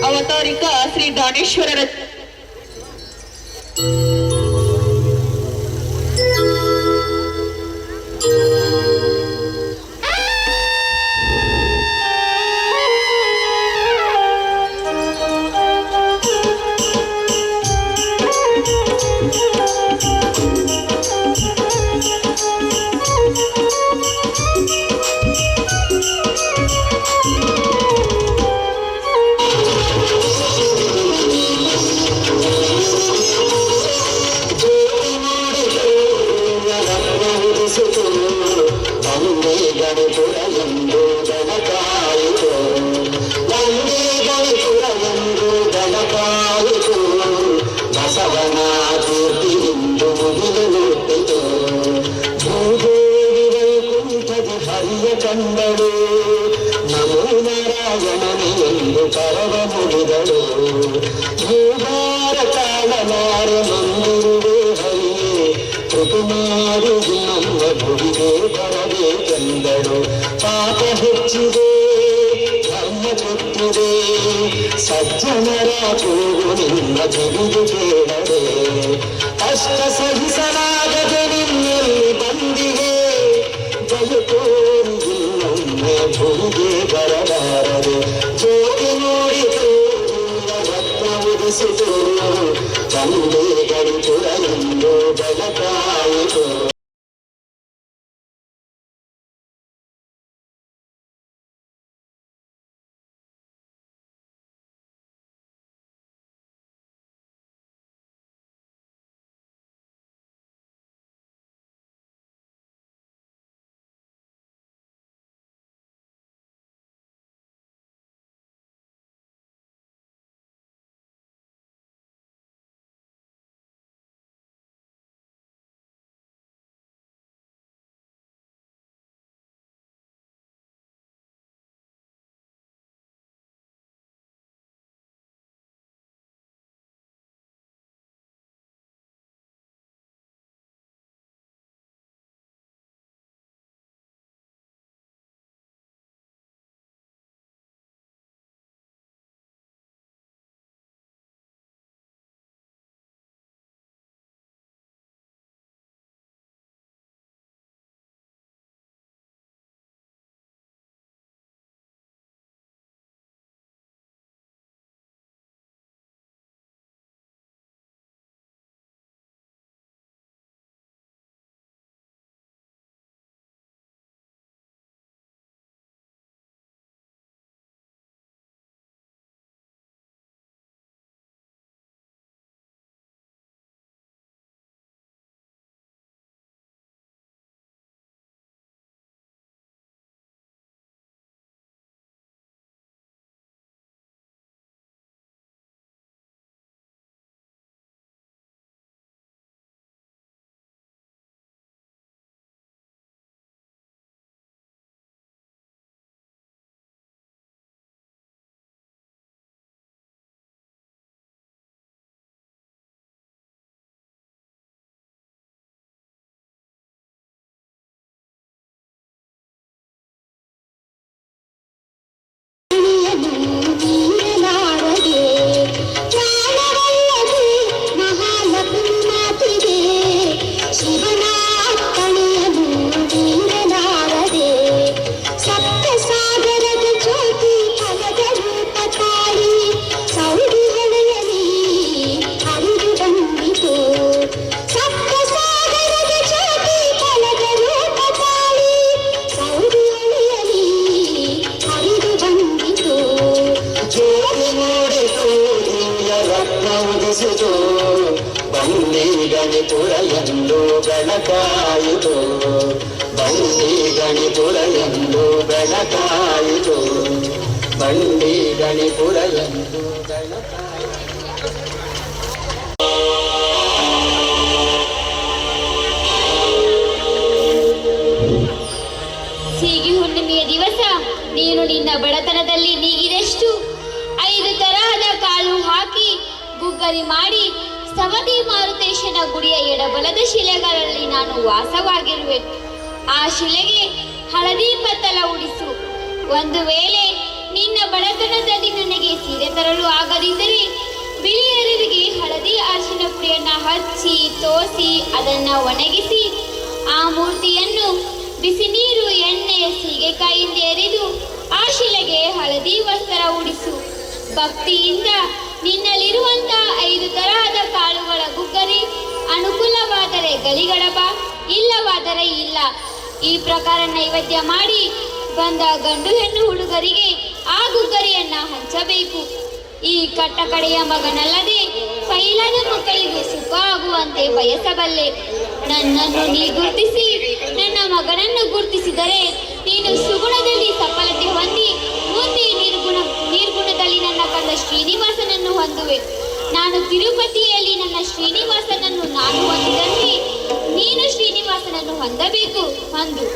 ಅವತಾರಿಕ ಶ್ರೀ ದಾನೇಶ್ವರರ ಕಂಡಳು ನಮೋ ನಾರಾಯಣನೆಂದು ಕರವ ಮುಡಿದಳು ಭೂಭಾರ ಕಾಲನಾರ ಮಂದಿರುವೆ ಹರಿಯೇ ಕೃಪುಮಾರು ನಮ್ಮ ಭುವಿಗೆ ಬರಬೇಕೆಂದಳು ಪಾಪ ಹೆಚ್ಚಿದೆ ಧರ್ಮ ಕೆಟ್ಟಿದೆ ಸಜ್ಜನರ ಕೂಗು ನಿನ್ನ ಕಿವಿಗೆ ಕೇಳದೆ ಕಷ್ಟ ಸಹಿಸಲಾಗದೆ ನಿನ್ನಲ್ಲಿ ಬಂದಿಗೆ ಜಯತೋರಿ ಇನ್ನೊಮ್ಮೆ ಭೂಮಿಗೆ ಬರಬಾರದೆ ಜ್ಯೋತಿ ನೋಡಿತು ರತ್ನ ಉದಿಸಿತು ಚಂದೇ ಗಣಿಪುರ ಎಂದು ಬೆಳಕಾಯಿತು. ಬಂಡಿ ಗಣಿಪುರ ಎಂದು ಬೆಳಕಾಯಿತು ಬಂಡಿ ಗಣಿಪುರ ಎಂದು ಬೆಳಕಾಯಿತು ಬಂಡಿ ಗಣಿಪುರ ಎಂದು ಬೆಳಕಾಯಿತು. ಸೀಗಿ ಹುಣ್ಣಿಮೆಯ ದಿವಸ ನೀನು ನಿನ್ನ ಬಡತನದಲ್ಲಿ ನೀಗಿದಷ್ಟು 5 ತರಹದ ಕಾಳು ಹಾಕಿ ಗುಗ್ಗರಿ ಮಾಡಿ ಸವದಿ ಮಾರುತೇಶನ ಗುಡಿಯ ಎಡಬಲದ ಶಿಲೆಗಳಲ್ಲಿ ನಾನು ವಾಸವಾಗಿರುವೆ. ಆ ಶಿಲೆಗೆ ಹಳದಿ ಪತ್ತಲ ಉಡಿಸು. ಒಂದು ವೇಳೆ ನಿನ್ನ ಬಡತನದಲ್ಲಿ ನನಗೆ ಸೀರೆ ತರಲು ಆಗದಿದ್ದರೆ ಬಿಳಿ ಅರಿವಿಗೆ ಹಳದಿ ಅರಿಶಿನ ಪುಡಿಯನ್ನ ಹಚ್ಚಿ ತೋಸಿ ಅದನ್ನ ಒಣಗಿಸಿ ಆ ಮೂರ್ತಿಯನ್ನು ಬಿಸಿ ನೀರು ಎಣ್ಣೆ ಸೀಗೆಕಾಯಿಂದ ಎರಿದು ಆ ಶಿಲೆಗೆ ಹಳದಿ ವಸ್ತ್ರ ಉಡಿಸು. ಭಕ್ತಿಯಿಂದ ನಿನ್ನಲ್ಲಿರುವಂತ 5 ತರಹದ ಕಾಳುಗಳ ಗುಗ್ಗರಿ ಅನುಕೂಲವಾದರೆ ಗಲಿಗಡಬ, ಇಲ್ಲವಾದರೆ ಇಲ್ಲ. ಈ ಪ್ರಕಾರ ನೈವೇದ್ಯ ಮಾಡಿ ಬಂದ ಗಂಡು ಹೆಣ್ಣು ಹುಡುಗರಿಗೆ ಆ ಗುಗ್ಗರಿಯನ್ನ ಹಂಚಬೇಕು. ಈ ಕಟ್ಟಕಡೆಯ ಮಗನಲ್ಲದೆ ಕೈಲಾದ ಮಕ್ಕಳಿಗೂ ಸುಖ ಆಗುವಂತೆ ಬಯಸಬಲ್ಲೆ. ನನ್ನನ್ನು ನೀ ಗುರುತಿಸಿ ನನ್ನ ಮಗನನ್ನು ಗುರುತಿಸಿದರೆ ನೀನು ಸುಗುಣದಲ್ಲಿ ಸಫಲತೆ ಹೊಂದಿ ಮುಂದೆ ನಿರ್ಗುಣದಲ್ಲಿ ನನ್ನ ಕಂದ ಶ್ರೀನಿವಾಸನನ್ನು ಹೊಂದುವೆ. ನಾನು ತಿರುಪತಿಯಲ್ಲಿ ನನ್ನ ಶ್ರೀನಿವಾಸನನ್ನು ನಾನು ಹೊಂದಿದಂತೆ ನೀನು ಶ್ರೀನಿವಾಸನನ್ನು ಹೊಂದಬೇಕು. ಹೊಂದು.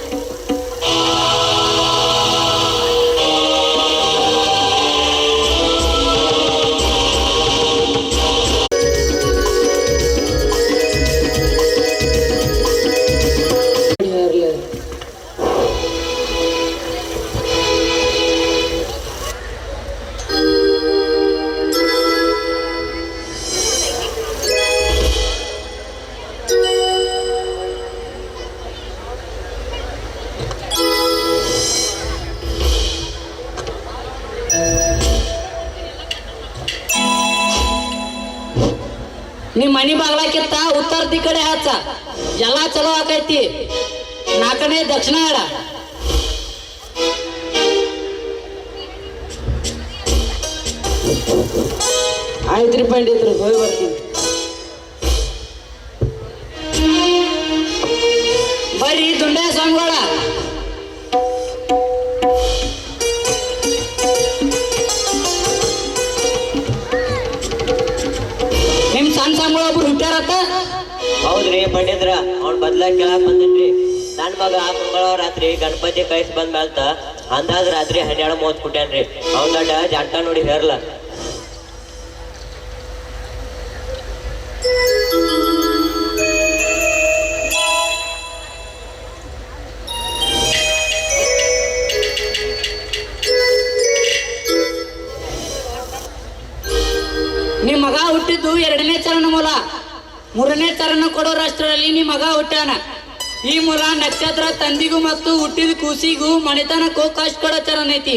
ನಿಮ್ಮ ಮನಿ ಬಾಗ್ಲಾಕಿತ್ತ ಉತ್ತರ ಕಡೆ ಹಚ್ಚ, ಎಲ್ಲ ಚಲೋ ಆಕೈತಿ. 4ನೇ ದಕ್ಷಿಣ ಹೇಳ. ಆಯ್ತ್ರಿ ಪಂಡಿತ್ರು, ಹೋಗಿ ಬರ್ತೀನಿ. ಬರ್ರಿ ದುಂಡೆ ಸ್ವಾಮಿಗಳ. ನಿಮ್ ಸಣ್ಣ ಸ್ವಾಮಿಗಳ ಒಬ್ರು ಹುಟ್ಟ್ಯಾರತ್ತ. ಹೌದ್ರಿ ಪಂಡಿತ್ರ, ಅವ್ನ ಬದ್ಲಾಗ ಕೇಳಾಕ್ ಬಂದಿನ್ರಿ. ನನ್ ಮಗ ಮಂಗಳವಾರ ರಾತ್ರಿ ಗಣಪತಿ ಕೈಸ್ ಬಂದ್ ಮ್ಯಾಲ್ತ ಅಂದಾಜ್ ರಾತ್ರಿ 12:30 ಕೊಟ್ಯಾನ್ರಿ. ಅವ್ನ ದಡ್ಡ ಜಾಟ ನೋಡಿ ಹೇರ್ಲ. ನಿಮ್ ಮಗ ಹುಟ್ಟಿದ್ದು 2ನೇ ಚರಣ ಮೂಲ. 3ನೇ ಚರಣ ಕೊಡೋ ರಾಷ್ಟ್ರದಲ್ಲಿ ನಿಮ್ ಮಗ ಹುಟ್ಟಾನ. ಈ ಮೂಲ ನಕ್ಷತ್ರ ತಂದಿಗೂ ಮತ್ತು ಹುಟ್ಟಿದ ಕೂಸಿಗೂ ಮನೆತನಕ್ಕೂ ಕಷ್ಟ ಕೊಡೋ ಚರಣ ಐತಿ.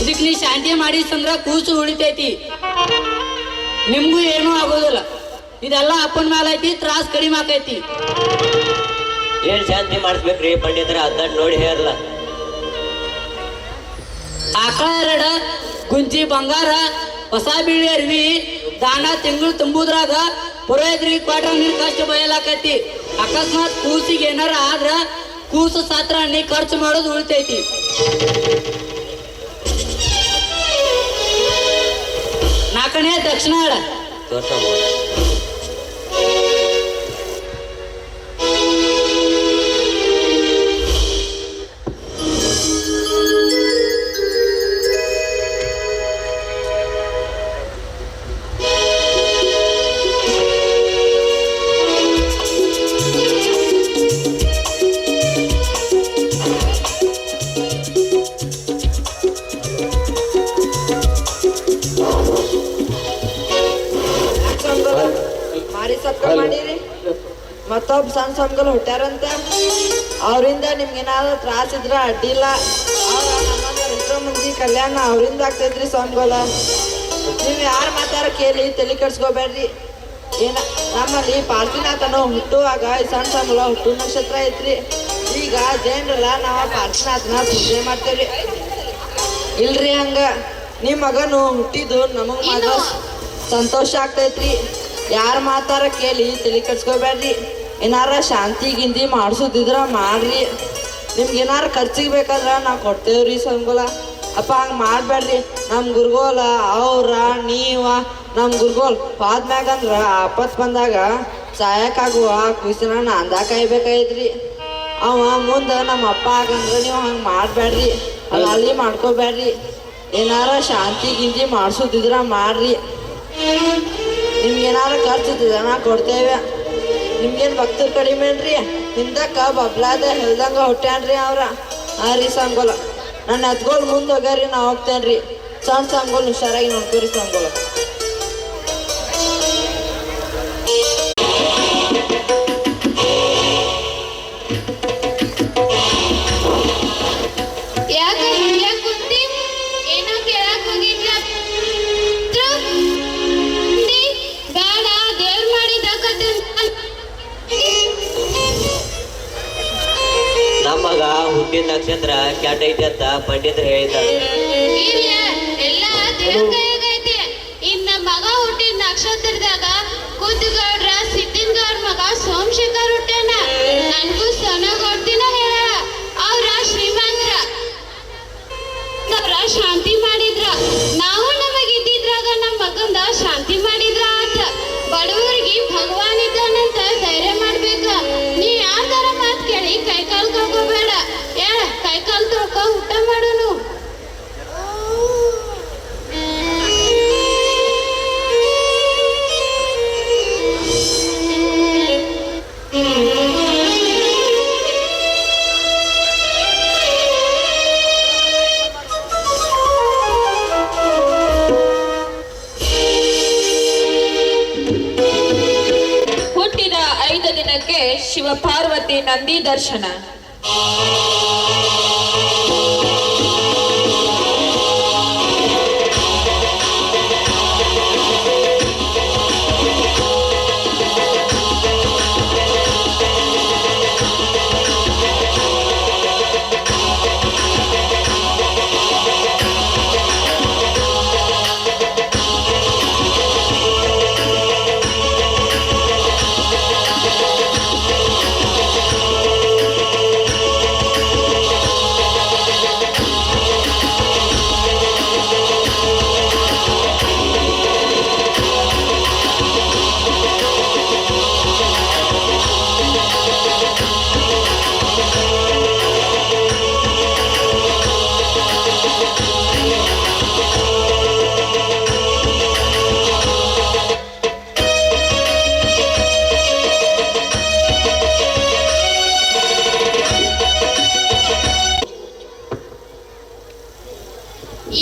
ಇದಕ್ ನೀ ಶಾಂತಿ ಮಾಡಿ ಸಂದ್ರ ಕೂಸು ಉಳಿತೈತಿ, ನಿಮ್ಗೂ ಏನೂ ಆಗೋದಿಲ್ಲ. ಇದೆಲ್ಲ ಅಪ್ಪನ ಮ್ಯಾಲ ಐತಿ, ತ್ರಾಸ್ ಕಡಿಮೆ ಆಕೈತಿ. ಏನ್ ಶಾಂತಿ ಮಾಡಿಸ್ಬೇಕ್ರಿ ಪಂಡಿತ್ರ, ಅದನ್ನ ನೋಡಿ ಹೇರ್ಲ. ಆಕಳ 2, ಗುಂಜಿ ಬಂಗಾರ, ಹೊಸ ಬೀಳಿ ಅರ್ವಿ ದಾನ ತಿಂಗಳು ತುಂಬುದ್ರಾಗ ಪುರೋಹಿತರಿಗೆ ಕ್ವಾಟ್ರ ನೀರು ಕಷ್ಟ ಬಯಲಾಕೈತಿ. ಅಕಸ್ಮಾತ್ ಕೂಸಿಗೆ ಏನಾರ ಆದ್ರ ಕೂಸು ಸಾತ್ರ ನೀ ಖರ್ಚು ಮಾಡೋದು ಉಳಿತೈತಿ. 4ನೇ ದಕ್ಷಿಣ ಹೇಳ. ಮಾಡಿರಿ ಮತ್ತೊಬ್ಬ ಸಣ್ಣ ಸ್ವಾಮಿಗಳು ಹುಟ್ಟ್ಯಾರಂತ. ಅವರಿಂದ ನಿಮ್ಗೇನಾದ್ರು ತ್ರಾಸ ಇದ್ರ ಅಡ್ಡಿಲ್ಲ. ಅವ್ರ ನಮ್ಮನ್ನ ಎಷ್ಟೋ ಮಂದಿ ಕಲ್ಯಾಣ ಅವರಿಂದ ಆಗ್ತೈತ್ರಿ ಸ್ವಾಮಿಗಳ. ನೀವು ಯಾರು ಮಾತಾರ ಕೇಳಿ ತಲೆ ಕೆಡ್ಸ್ಕೋಬೇಡ್ರಿ. ನಮ್ಮಲ್ಲಿ ಪಾರ್ಶ್ವನಾಥನು ಹುಟ್ಟುವಾಗ ಈ ಸಣ್ಣ ಸ್ವಾಮಿಗಳ ಹುಟ್ಟು ನಕ್ಷತ್ರ ಐತ್ರಿ. ಈಗ ಜೈನರಲ್ಲ ನಾವು ಪಾರ್ಶ್ವನಾಥನ ಪೂಜೆ ಮಾಡ್ತೇವ್ರಿ. ಇಲ್ರಿ ಹಂಗ ನಿಮ್ಮ ಮಗನು ಹುಟ್ಟಿದ್ದು ನಮಗ್ ಮಾತ್ರ ಸಂತೋಷ ಆಗ್ತೈತ್ರಿ. ಯಾರ ಮಾತಾರ ಕೇಳಿ ತಲೆ ಕೆಡ್ಸ್ಕೋಬೇಡ್ರಿ. ಏನಾರ ಶಾಂತಿ ಗಿಂದಿ ಮಾಡಿಸೋದಿದ್ರ ಮಾಡ್ರಿ. ನಿಮ್ಗೆ ಏನಾರ ಖರ್ಚಿಗೆ ಬೇಕಾದ್ರೆ ನಾವು ಕೊಡ್ತೇವ್ರಿ ಸ್ವಾಮಿಗಳ. ಅಪ್ಪ ಹಂಗೆ ಮಾಡಬೇಡ್ರಿ. ನಮ್ಮ ಗುರುಗೋಲ ಅವ್ರ ನೀವ ನಮ್ಮ ಗುರುಗೋಲ್ ಹೋದ್ಮ್ಯಾಗಂದ್ರ ಆಪತ್ ಬಂದಾಗ ಸಾಯಕ್ಕಾಗುವ ಕುಸಿನ ಅಂದ ಕಾಯ್ಬೇಕಾಯ್ತ್ರಿ. ಅವ ಮುಂದೆ ನಮ್ಮ ಅಪ್ಪ ಆಗಂದ್ರೆ ನೀವು ಹಂಗೆ ಮಾಡಬೇಡ್ರಿ, ಅಲ್ಲಿ ಮಾಡ್ಕೋಬೇಡ್ರಿ. ಏನಾರ ಶಾಂತಿ ಗಿಂದಿ ಮಾಡಿಸೋದಿದ್ರ ಮಾಡ್ರಿ. ನಿಮ್ಗೇನಾರ ಖರ್ಚು ಜನ ಕೊಡ್ತೇವೆ. ನಿಮ್ಗೇನು ಭಕ್ತರು ಕಡಿಮೆ ಅನ್ರಿ. ಹಿಂದಕ್ಕ ಬಬ್ಲಾದ ಹೇಳ್ದಂಗ ಹುಟ್ಟ್ಯಾನ್ರಿ ಅವ್ರ. ಹಾಂ ರೀ ಸ್ವಾಮಿಗೋಲ, ನನ್ನ ಎತ್ಗೋಲ್ ಮುಂದೆ ಹೋಗ್ಯಾರಿ ನಾ ಹೋಗ್ತೇನ್ರಿ. ಸಣ್ಣ ಸ್ವಾಮಿಗೋಲ್ ಹುಷಾರಾಗಿ ನೋಡ್ತೀರಿ ಸ್ವಾಮಿಗೋಲ. ನಮ್ಮಗ ಹುಟ್ಟಿದ ನಕ್ಷತ್ರ ಕ್ಯಾಟ್ ಐತಿ ಅಂತ ಪಂಡಿತರು ಹೇಳಿದ್ದಾರೆ. ಎಲ್ಲ ದೇವ್ರ ಕೈಯಾಗೈತಿ. ಇನ್ನ ಮಗ ಹುಟ್ಟಿದ ನಕ್ಷತ್ರದಾಗ ಕುದ್ಗೌಡ್ರ ಸಿದ್ದಿನ್ಗೌಡ್ರ ಮಗ ಸೋಮಶೇಖರ್ ಹುಟ್ಟ್ಯಾನ. ನನ್ಗೂ ಸೊನಗೌಡ್ತಿನ ಹೇಳ. ಅವ್ರ ಶ್ರೀಮಂತರ, ಅವ್ರ ಶಾಂತಿ ಮಾಡಿದ್ರ. ನಾವು ನಮಗಿದ್ದಿದ್ರಾಗ ನಮ್ಮ ಮಗಂದ ಶಾಂತಿ ಮಾಡಿದ್ರ ಆತ. ಬಡವರಿಗೆ ಭಗವಾನ್ ಇದ್ದಾನಂತ ಧೈರ್ಯ ಮಾಡ್ಬೇಕ. ನೀ ಯಾರ ಮಾತು ಕೇಳಿ ಕೈಕಾಲ್ ಕಳ್ಕೋಬೇಡ. ಕೈಕಾಲ್ ತೊಳ್ಕೊ ಊಟ ಮಾಡೋನು. ಹುಟ್ಟಿದ 5 ದಿನಕ್ಕೆ ಶಿವಪಾರ್ವತಿ ನಂದಿ ದರ್ಶನ.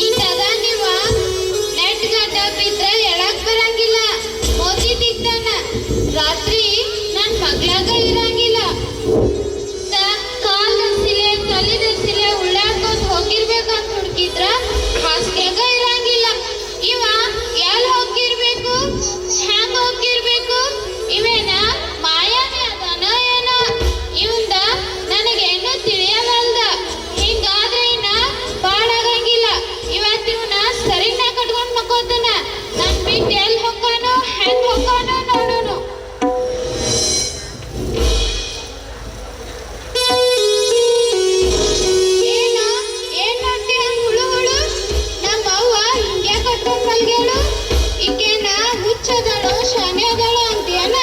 ಇದಾಗ ನೀವ ನೆಟ್ ಗಡ್ಡ ಬಿದ್ರ ಎಳಕ್ ಬರಂಗಿಲ್ಲ ಮೋದಿ ತಿಗ್ತಾನ ರಾತ್ರಿ ನನ್ ಮಗ್ಳಾಗ ಇರಂಗಿಲ್ಲ ಕಾಲ್ ಸಿಲೆ ತಲಿದ ಸಿಲೆ ಉಳ್ಳಾಡ್ಕೊಂಡ್ ಹೋಗಿರ್ಬೇಕಂತ ಹುಡುಕಿದ್ರ ಹಾಸ್ಗ್ಯಾಗ ಇರಂಗಿಲ್ಲ ಇವ ಎಲ್ ಹೋಗಿರ್ಬೇಕು ಹ್ಯಾಂಗ ಹೋಗಿರ್ಬೇಕು ಇವೇನ ಮಾಯಾನೆ ಅದಾನ ಏನ ಇವಂದ ನನಗೇನು ತಿಳಿಯವಲ್ದ ಹಿಂಗಾದ್ರೆ ಇನ್ನ ಬಾಳಾಗಂಗಿಲ್ಲ ಇವತ್ತಿವನ ಸರಿನ ಕಟ್ಕೊಂಡ್ ಮಕ್ಕೋತಾನ ನನ್ ಬಿಟ್ಟು ಎಲ್ ಹೋಗಾನೋ ಹೆಂಗ್ ಹೋಗಾನೋ ನೋಡೋನು ಏನ ಏನ್ ನೋಡ್ತಿ ಹಂಗ್ ಹುಳು ಹುಳು ನಮ್ಮ ಅವ್ವ ಹಿಂಗೆ ಕಟ್ಕೊಂಡ್ ಮಲ್ಗ್ಯಾಳು ಈಕೇನ ಹುಚ್ಚದಳು ಶಾನ್ಯದಳು ಅಂತೀಯನ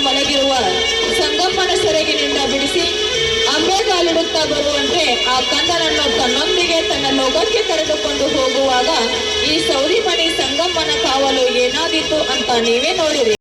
ಮಲಗಿರುವ ಸಂಗಮ್ಮನ ಸೆರಗಿನಿಂದ ಬಿಡಿಸಿ ಅಂಬೆಗಾಲಿಡುತ್ತಾ ಬರುವಂತೆ ಆ ಕಂದನನ್ನು ತನ್ನೊಂದಿಗೆ ತನ್ನ ಲೋಕಕ್ಕೆ ಕರೆದುಕೊಂಡು ಹೋಗುವಾಗ ಈ ಸೌರಿ ಮಣಿ ಸಂಗಮ್ಮನ ಕಾವಲು ಏನಾದೀತು ಅಂತ ನೀವೇ ನೋಡಿರಿ.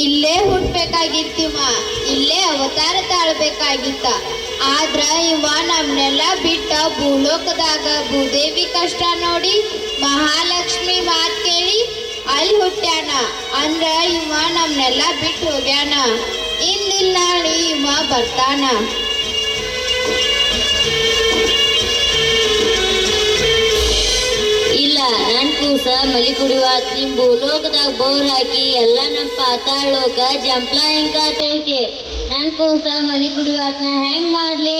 ಇಲ್ಲೇ ಹುಟ್ಬೇಕಾಗಿತ್ತಿವ, ಇಲ್ಲೇ ಅವತಾರ ತಾಳ್ಬೇಕಾಗಿತ್ತ. ಆದ್ರ ಇವ ನಮ್ನೆಲ್ಲ ಬಿಟ್ಟ ಭೂಲೋಕದಾಗ ಭೂದೇವಿ ಕಷ್ಟ ನೋಡಿ ಮಹಾಲಕ್ಷ್ಮಿ ಮಾತ್ ಕೇಳಿ ಅಲ್ಲಿ ಹುಟ್ಟ್ಯಾನ. ಅಂದ್ರ ಇವ ನಮ್ನೆಲ್ಲ ಬಿಟ್ಟು ಹೋಗ್ಯಾನ. ಇಂದಿಲ್ಲ ನಾಳಿ ಇವ ಬರ್ತಾನ. ಇಲ್ಲ, ನನ್ ಕೂಸ ಮಲಿ ಕುಡಿವಾತ್ ನಿಮ್ ಭೂಲೋಕದಾಗ ಬೋರ್ ಹಾಕಿ ಎಲ್ಲ ನಮ್ ಪಾತಾಳ ಲೋಕ ಜಂಪ್ಲ ಹಿಂಗಾತೈತಿ. ನನ್ ಕೂಸ ಮಲಿ ಕುಡಿವಾತ್ ನಾ ಹೆಂಗ್ ಮಾಡ್ಲಿ?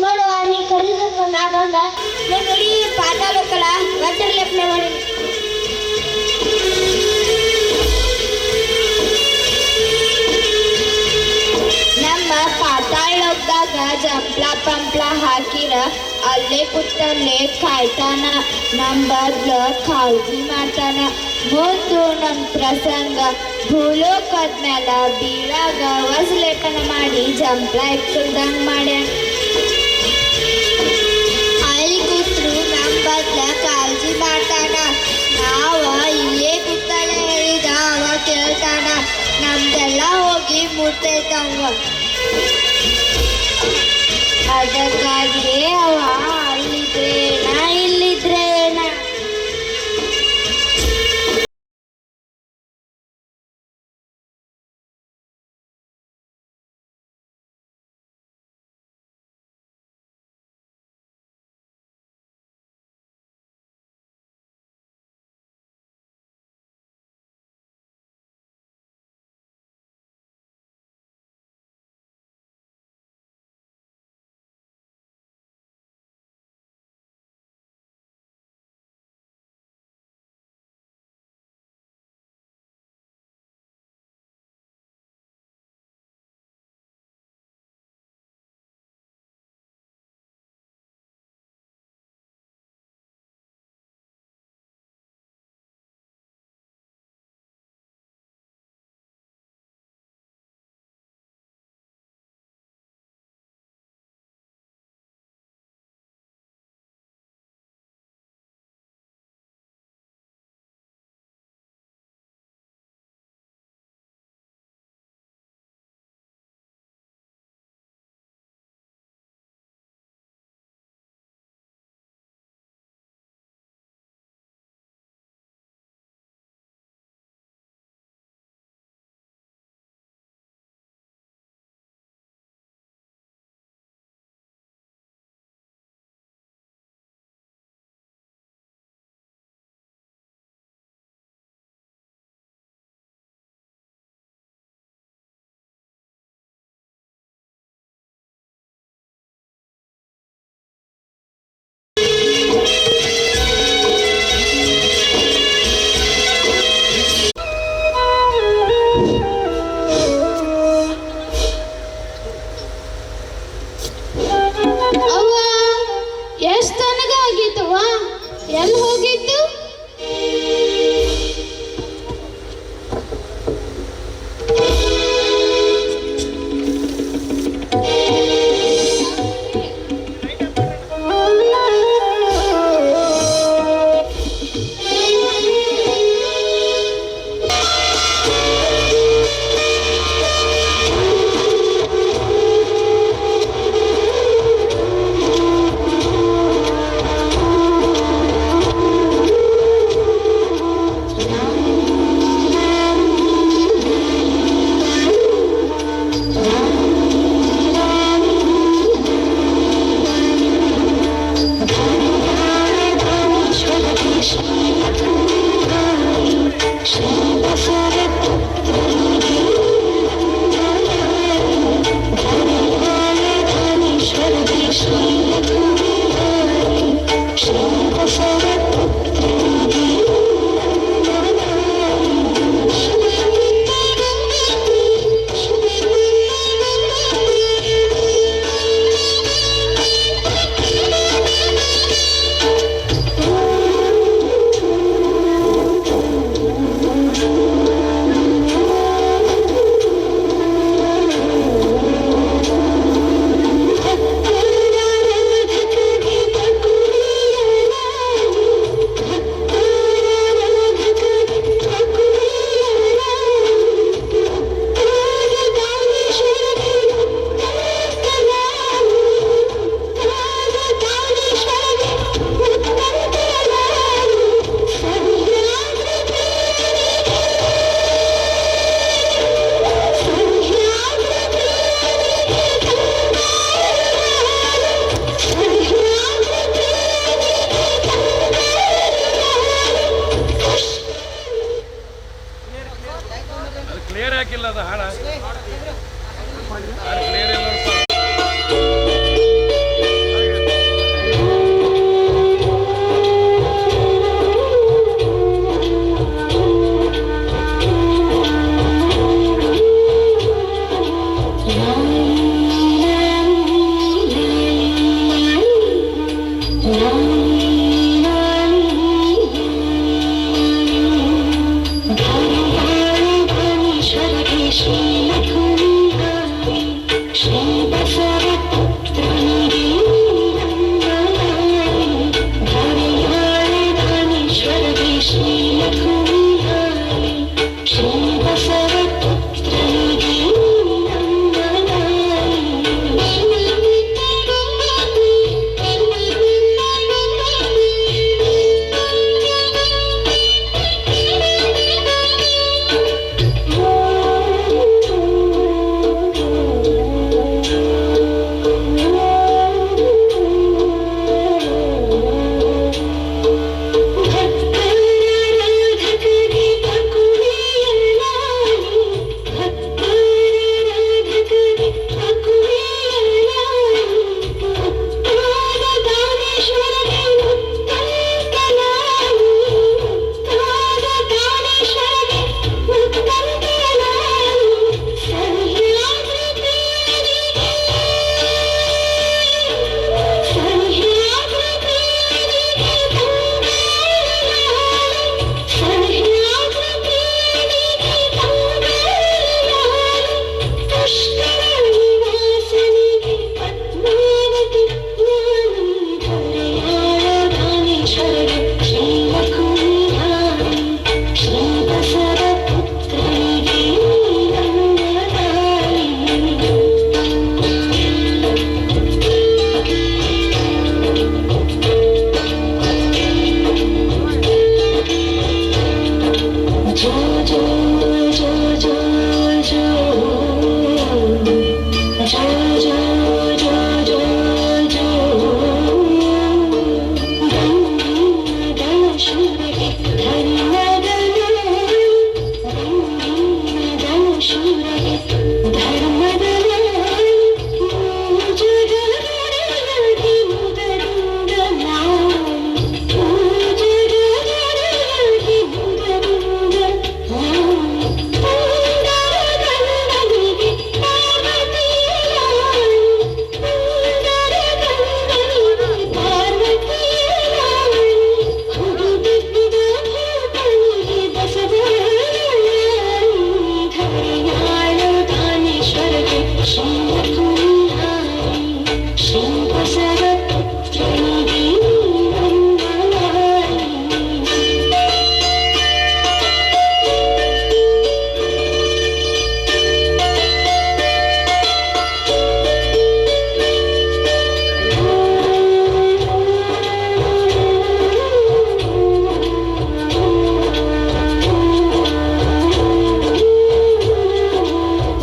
ನೋಡುವ ನೀ ಕರೀಬೇಕು ನಾಗೊಂದ ನೋಡಿ ಪಾತಾಳಕ್ಕಲ್ಲ ವಜ್ರ ಲೇಪನೆ ಮಾಡಿ. ನಮ್ಮ ಪಾತಾಳ ಲೋಕದಾಗ ಜಂಪ್ಲ ಪಂಪ್ಲ ಹಾಕಿರ ಅಲ್ಲೇ ಕೂತಲ್ಲೇ ಕಾಯ್ತಾನ. ನಮ್ ಬದ್ಲ ಕಾಳಜಿ ಮಾಡ್ತಾನ. ಮುಂದು ನಮ್ ಪ್ರಸಂಗ ಭೂಲೋಕದ ಮ್ಯಾಲ ಬೀಳಾಗ ವಜ್ರಲೇಪನ ಮಾಡಿ ಜಂಪ್ಲ ಇಕ್ಕಲ್ದಂಗ್ ಮಾಡ್ಯಾನ. ಅಲ್ಲಿ ಕೂತ್ರು ನಮ್ ಬದ್ಲ ಕಾಳಜಿ ಮಾಡ್ತಾನ. ನಾವ ಇಲ್ಲೇ ಕೂತಾಳೆ ಹೇಳಿದ ಅವ ಕೇಳ್ತಾನ. ನಮ್ದೆಲ್ಲ ಹೋಗಿ ಮುಟ್ಟೈತವ. ಅದಕ್ಕಾಗಿ ಅವ ಅಲ್ಲಿದ್ರೇನ ಇಲ್ಲಿದ್ರೇನ.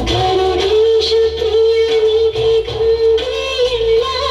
ಗರುಡೇಶ ಪ್ರಿಯನಿಗೆ ಗಂಗೆಯಲ್ಲಾಡಿ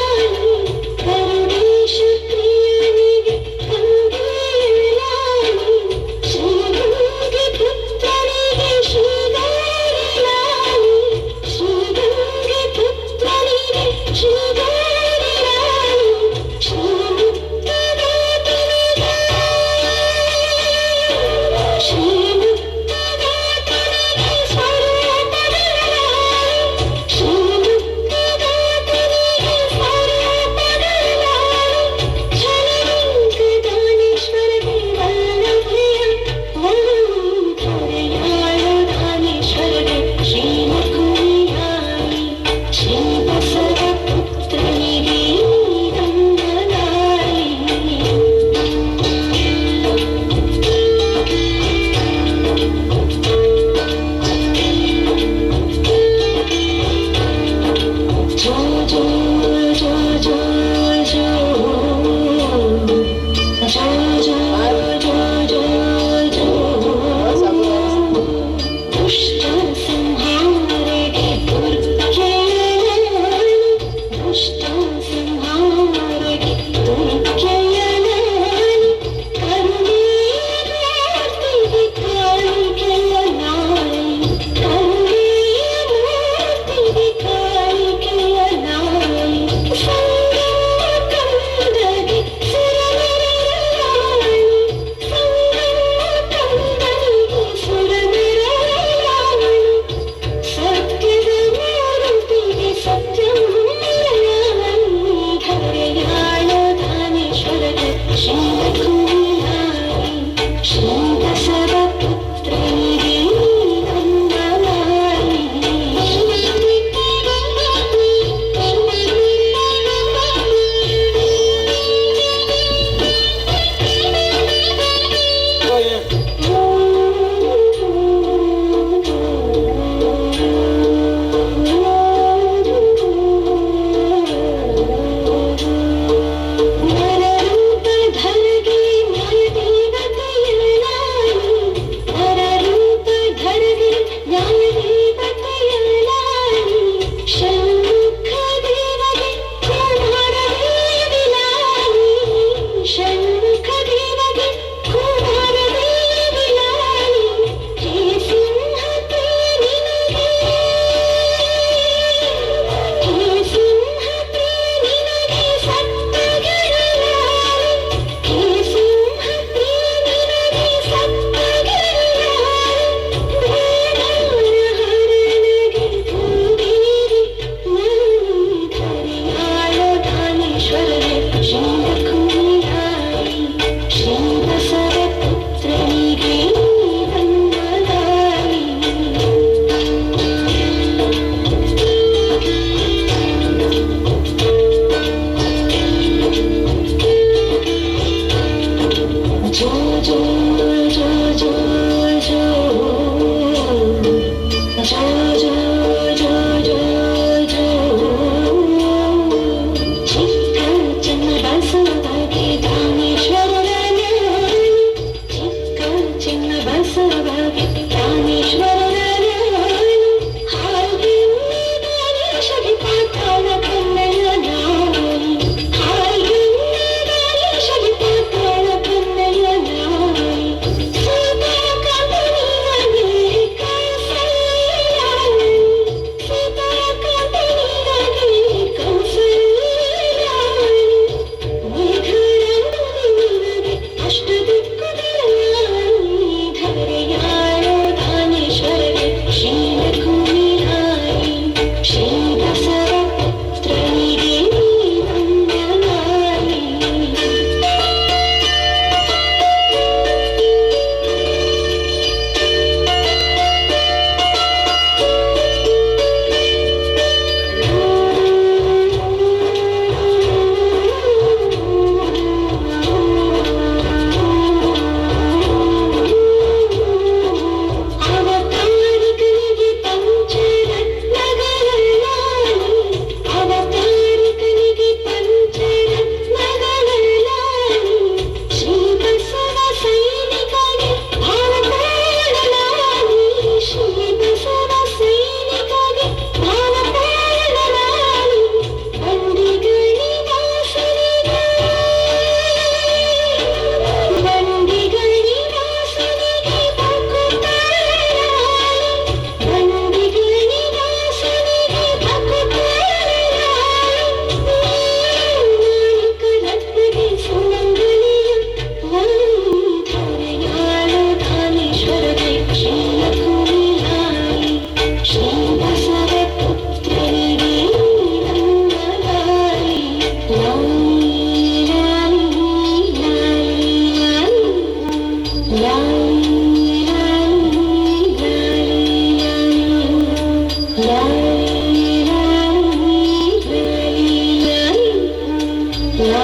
ಹಲೋ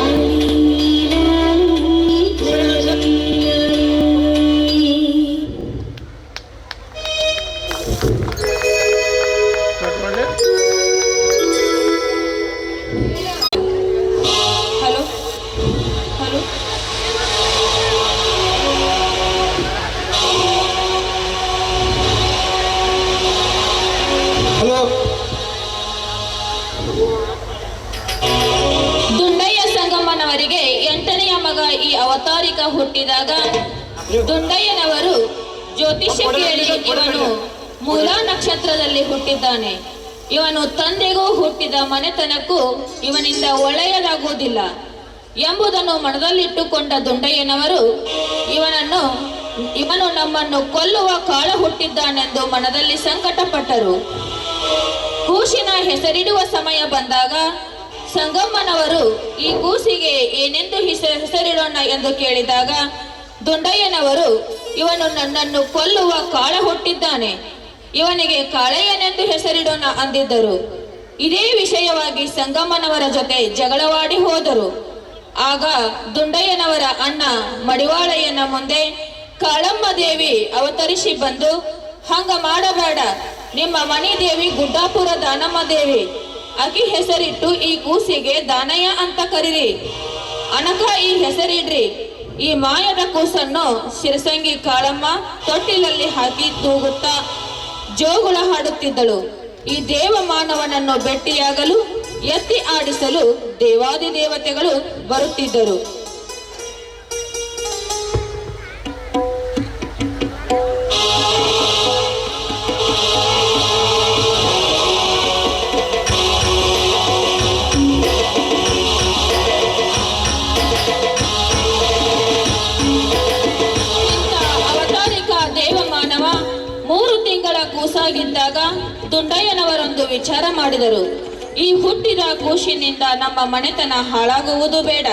ಹಲೋ ಹಲೋ ದುಂಡಯ್ಯ ಸಂಗಮ್ಮನವರಿಗೆ 8ನೆಯ ಮಗ ಈ ಅವತಾರಿಕ ಹುಟ್ಟಿದಾಗ ದುಂಡಯ್ಯನವರು ಜ್ಯೋತಿಷ್ಯ ಕೇಳಿ ಇವನು ಮೂಲ ನಕ್ಷತ್ರದಲ್ಲಿ ಹುಟ್ಟಿದ್ದಾನೆ. ಇವನು ತಂದೆಗೂ ಹುಟ್ಟಿದ ಮನೆತನಕ್ಕೂ ಇವನಿಂದ ಒಳ್ಳೆಯದಾಗುವುದಿಲ್ಲ ಎಂಬುದನ್ನು ಮನದಲ್ಲಿಟ್ಟುಕೊಂಡ ದುಂಡಯ್ಯನವರು ಇವನು ನಮ್ಮನ್ನು ಕೊಲ್ಲುವ ಕಾಳ ಹುಟ್ಟಿದ್ದಾನೆಂದು ಮನದಲ್ಲಿ ಸಂಕಟಪಟ್ಟರು. ಕೂಸಿನ ಹೆಸರಿಡುವ ಸಮಯ ಬಂದಾಗ ಸಂಗಮ್ಮನವರು ಈ ಕೂಸಿಗೆ ಏನೆಂದು ಹೆಸರಿಡೋಣ ಎಂದು ಕೇಳಿದಾಗ ದುಂಡಯ್ಯನವರು ಇವನು ನನ್ನನ್ನು ಕೊಲ್ಲುವ ಕಾಳ ಹುಟ್ಟಿದ್ದಾನೆ, ಇವನಿಗೆ ಕಾಳೆಯನೆಂದು ಹೆಸರಿಡೋಣ ಅಂದಿದ್ದರು. ಇದೇ ವಿಷಯವಾಗಿ ಸಂಗಮ್ಮನವರ ಜೊತೆ ಜಗಳವಾಡಿ ಹೋದರು. ಆಗ ದುಂಡಯ್ಯನವರ ಅಣ್ಣ ಮಡಿವಾಳಯ್ಯನ ಮುಂದೆ ಕಾಳಮ್ಮ ದೇವಿ ಅವತರಿಸಿ ಬಂದು, ಹಂಗ ಮಾಡಬೇಡ, ನಿಮ್ಮ ಮನಿ ದೇವಿ ಗುಡ್ಡಾಪುರ ದಾನಮ್ಮ ದೇವಿ, ಆಕಿ ಹೆಸರಿಟ್ಟು ಈ ಕೂಸಿಗೆ ದಾನಯ್ಯ ಅಂತ ಕರೀರಿ, ಅನಕ ಈ ಹೆಸರಿಡ್ರಿ. ಈ ಮಾಯದ ಕೂಸನ್ನು ಶಿರಸಂಗಿ ಕಾಳಮ್ಮ ತೊಟ್ಟಿಲಲ್ಲಿ ಹಾಕಿ ತೂಗುತ್ತಾ ಜೋಗುಳ ಹಾಡುತ್ತಿದ್ದಳು. ಈ ದೇವ ಮಾನವನನ್ನು ಭೇಟಿಯಾಗಲು ಎತ್ತಿ ಆಡಿಸಲು ದೇವಾದಿ ದೇವತೆಗಳು ಬರುತ್ತಿದ್ದರು. ಅವತಾರಿಕ ದೇವಮಾನವ 3 ತಿಂಗಳ ಕೂಸಾಗಿದ್ದಾಗ ದುಂಡಯ್ಯನವರೊಂದು ವಿಚಾರ ಮಾಡಿದರು. ಈ ಹುಟ್ಟಿದ ಕೂಸಿನಿಂದ ನಮ್ಮ ಮನೆತನ ಹಾಳಾಗುವುದು ಬೇಡ,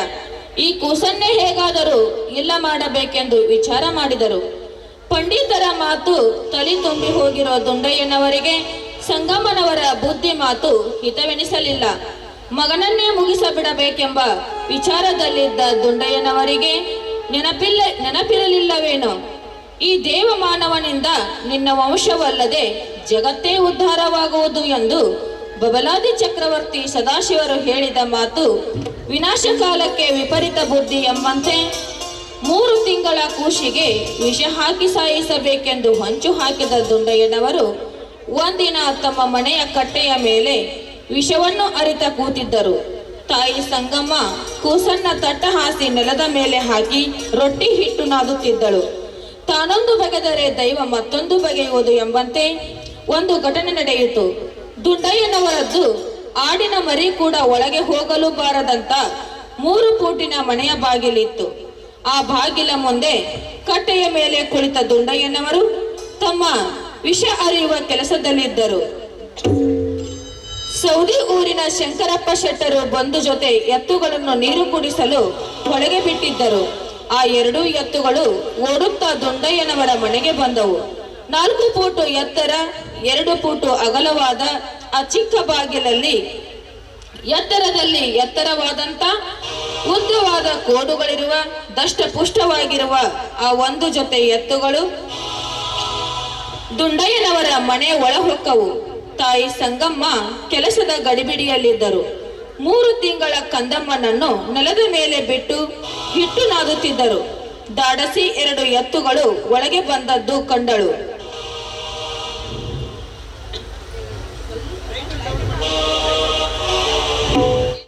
ಈ ಕೂಸನ್ನೇ ಹೇಗಾದರೂ ಇಲ್ಲ ಮಾಡಬೇಕೆಂದು ವಿಚಾರ ಮಾಡಿದರು. ಪಂಡಿತರ ಮಾತು ತಲೆ ತುಂಬಿ ಹೋಗಿರೋ ದುಂಡಯ್ಯನವರಿಗೆ ಸಂಗಮ್ಮನವರ ಬುದ್ಧಿ ಮಾತು ಹಿತವೆನಿಸಲಿಲ್ಲ. ಮಗನನ್ನೇ ಮುಗಿಸಬಿಡಬೇಕೆಂಬ ವಿಚಾರದಲ್ಲಿದ್ದ ದುಂಡಯ್ಯನವರಿಗೆ ನೆನಪಿರಲಿಲ್ಲವೇನೋ, ಈ ದೇವಮಾನವನಿಂದ ನಿನ್ನ ವಂಶವಲ್ಲದೆ ಜಗತ್ತೇ ಉದ್ಧಾರವಾಗುವುದು ಎಂದು ಬಬಲಾದಿ ಚಕ್ರವರ್ತಿ ಸದಾಶಿವರು ಹೇಳಿದ ಮಾತು ವಿನಾಶಕಾಲಕ್ಕೆ ವಿಪರೀತ ಬುದ್ಧಿ ಎಂಬಂತೆ 3 ತಿಂಗಳ ಕೂಸಿಗೆ ವಿಷ ಹಾಕಿ ಸಾಯಿಸಬೇಕೆಂದು ಹೊಂಚು ಹಾಕಿದ ದುಂಡಯ್ಯನವರು ಒಂದಿನ ತಮ್ಮ ಮನೆಯ ಕಟ್ಟೆಯ ಮೇಲೆ ವಿಷವನ್ನು ಅರಿತ ಕೂತಿದ್ದರು. ತಾಯಿ ಸಂಗಮ್ಮ ಕೂಸನ್ನ ತಟ್ಟ ಹಾಸಿ ನೆಲದ ಮೇಲೆ ಹಾಕಿ ರೊಟ್ಟಿ ಹಿಟ್ಟು ನಾದುತ್ತಿದ್ದಳು. ತಾನೊಂದು ಬಗೆದರೆ ದೈವ ಮತ್ತೊಂದು ಬಗೆಯುವುದು ಎಂಬಂತೆ ಒಂದು ಘಟನೆ ನಡೆಯಿತು. ದುಂಡಯ್ಯನವರದ್ದು ಆಡಿನ ಮರಿ ಕೂಡ ಒಳಗೆ ಹೋಗಲು ಬಾರದಂತ 3 ಫೂಟಿನ ಮನೆಯ ಬಾಗಿಲಿತ್ತು. ಆ ಬಾಗಿಲ ಮುಂದೆ ಕಟ್ಟೆಯ ಮೇಲೆ ಕುಳಿತ ದುಂಡಯ್ಯನವರು ತಮ್ಮ ವಿಷ ಅರಿಯುವ ಕೆಲಸದಲ್ಲಿದ್ದರು. ಸೌದಿ ಊರಿನ ಶಂಕರಪ್ಪ ಶೆಟ್ಟರು ಬಂಧು ಜೊತೆ ಎತ್ತುಗಳನ್ನು ನೀರು ಕುಡಿಸಲು ಹೊಳೆಗೆ ಬಿಟ್ಟಿದ್ದರು. ಆ 2 ಎತ್ತುಗಳು ಓಡುತ್ತಾ ದುಂಡಯ್ಯನವರ ಮನೆಗೆ ಬಂದವು. 4 ಫೂಟು ಎತ್ತರ 2 ಫೂಟು ಅಗಲವಾದ ಆ ಚಿಕ್ಕ ಬಾಗಿಲಲ್ಲಿ ಎತ್ತರದಲ್ಲಿ ಎತ್ತರವಾದಂತ ಉದ್ದವಾದ ಕೋಡುಗಳಿರುವ ದಷ್ಟಪುಷ್ಟವಾಗಿರುವ ಆ ಒಂದು ಜೊತೆ ಎತ್ತುಗಳು ದುಂಡಯ್ಯನವರ ಮನೆ ಒಳಹೊಕ್ಕವು. ತಾಯಿ ಸಂಗಮ್ಮ ಕೆಲಸದ ಗಡಿಬಿಡಿಯಲ್ಲಿದ್ದರು. 3 ತಿಂಗಳ ಕಂದಮ್ಮನನ್ನು ನೆಲದ ಮೇಲೆ ಬಿಟ್ಟು ಹಿಟ್ಟು ನಾದುತ್ತಿದ್ದರು. ದಾಡಸಿ 2 ಎತ್ತುಗಳು ಒಳಗೆ ಬಂದದ್ದು ಕಂಡಳು.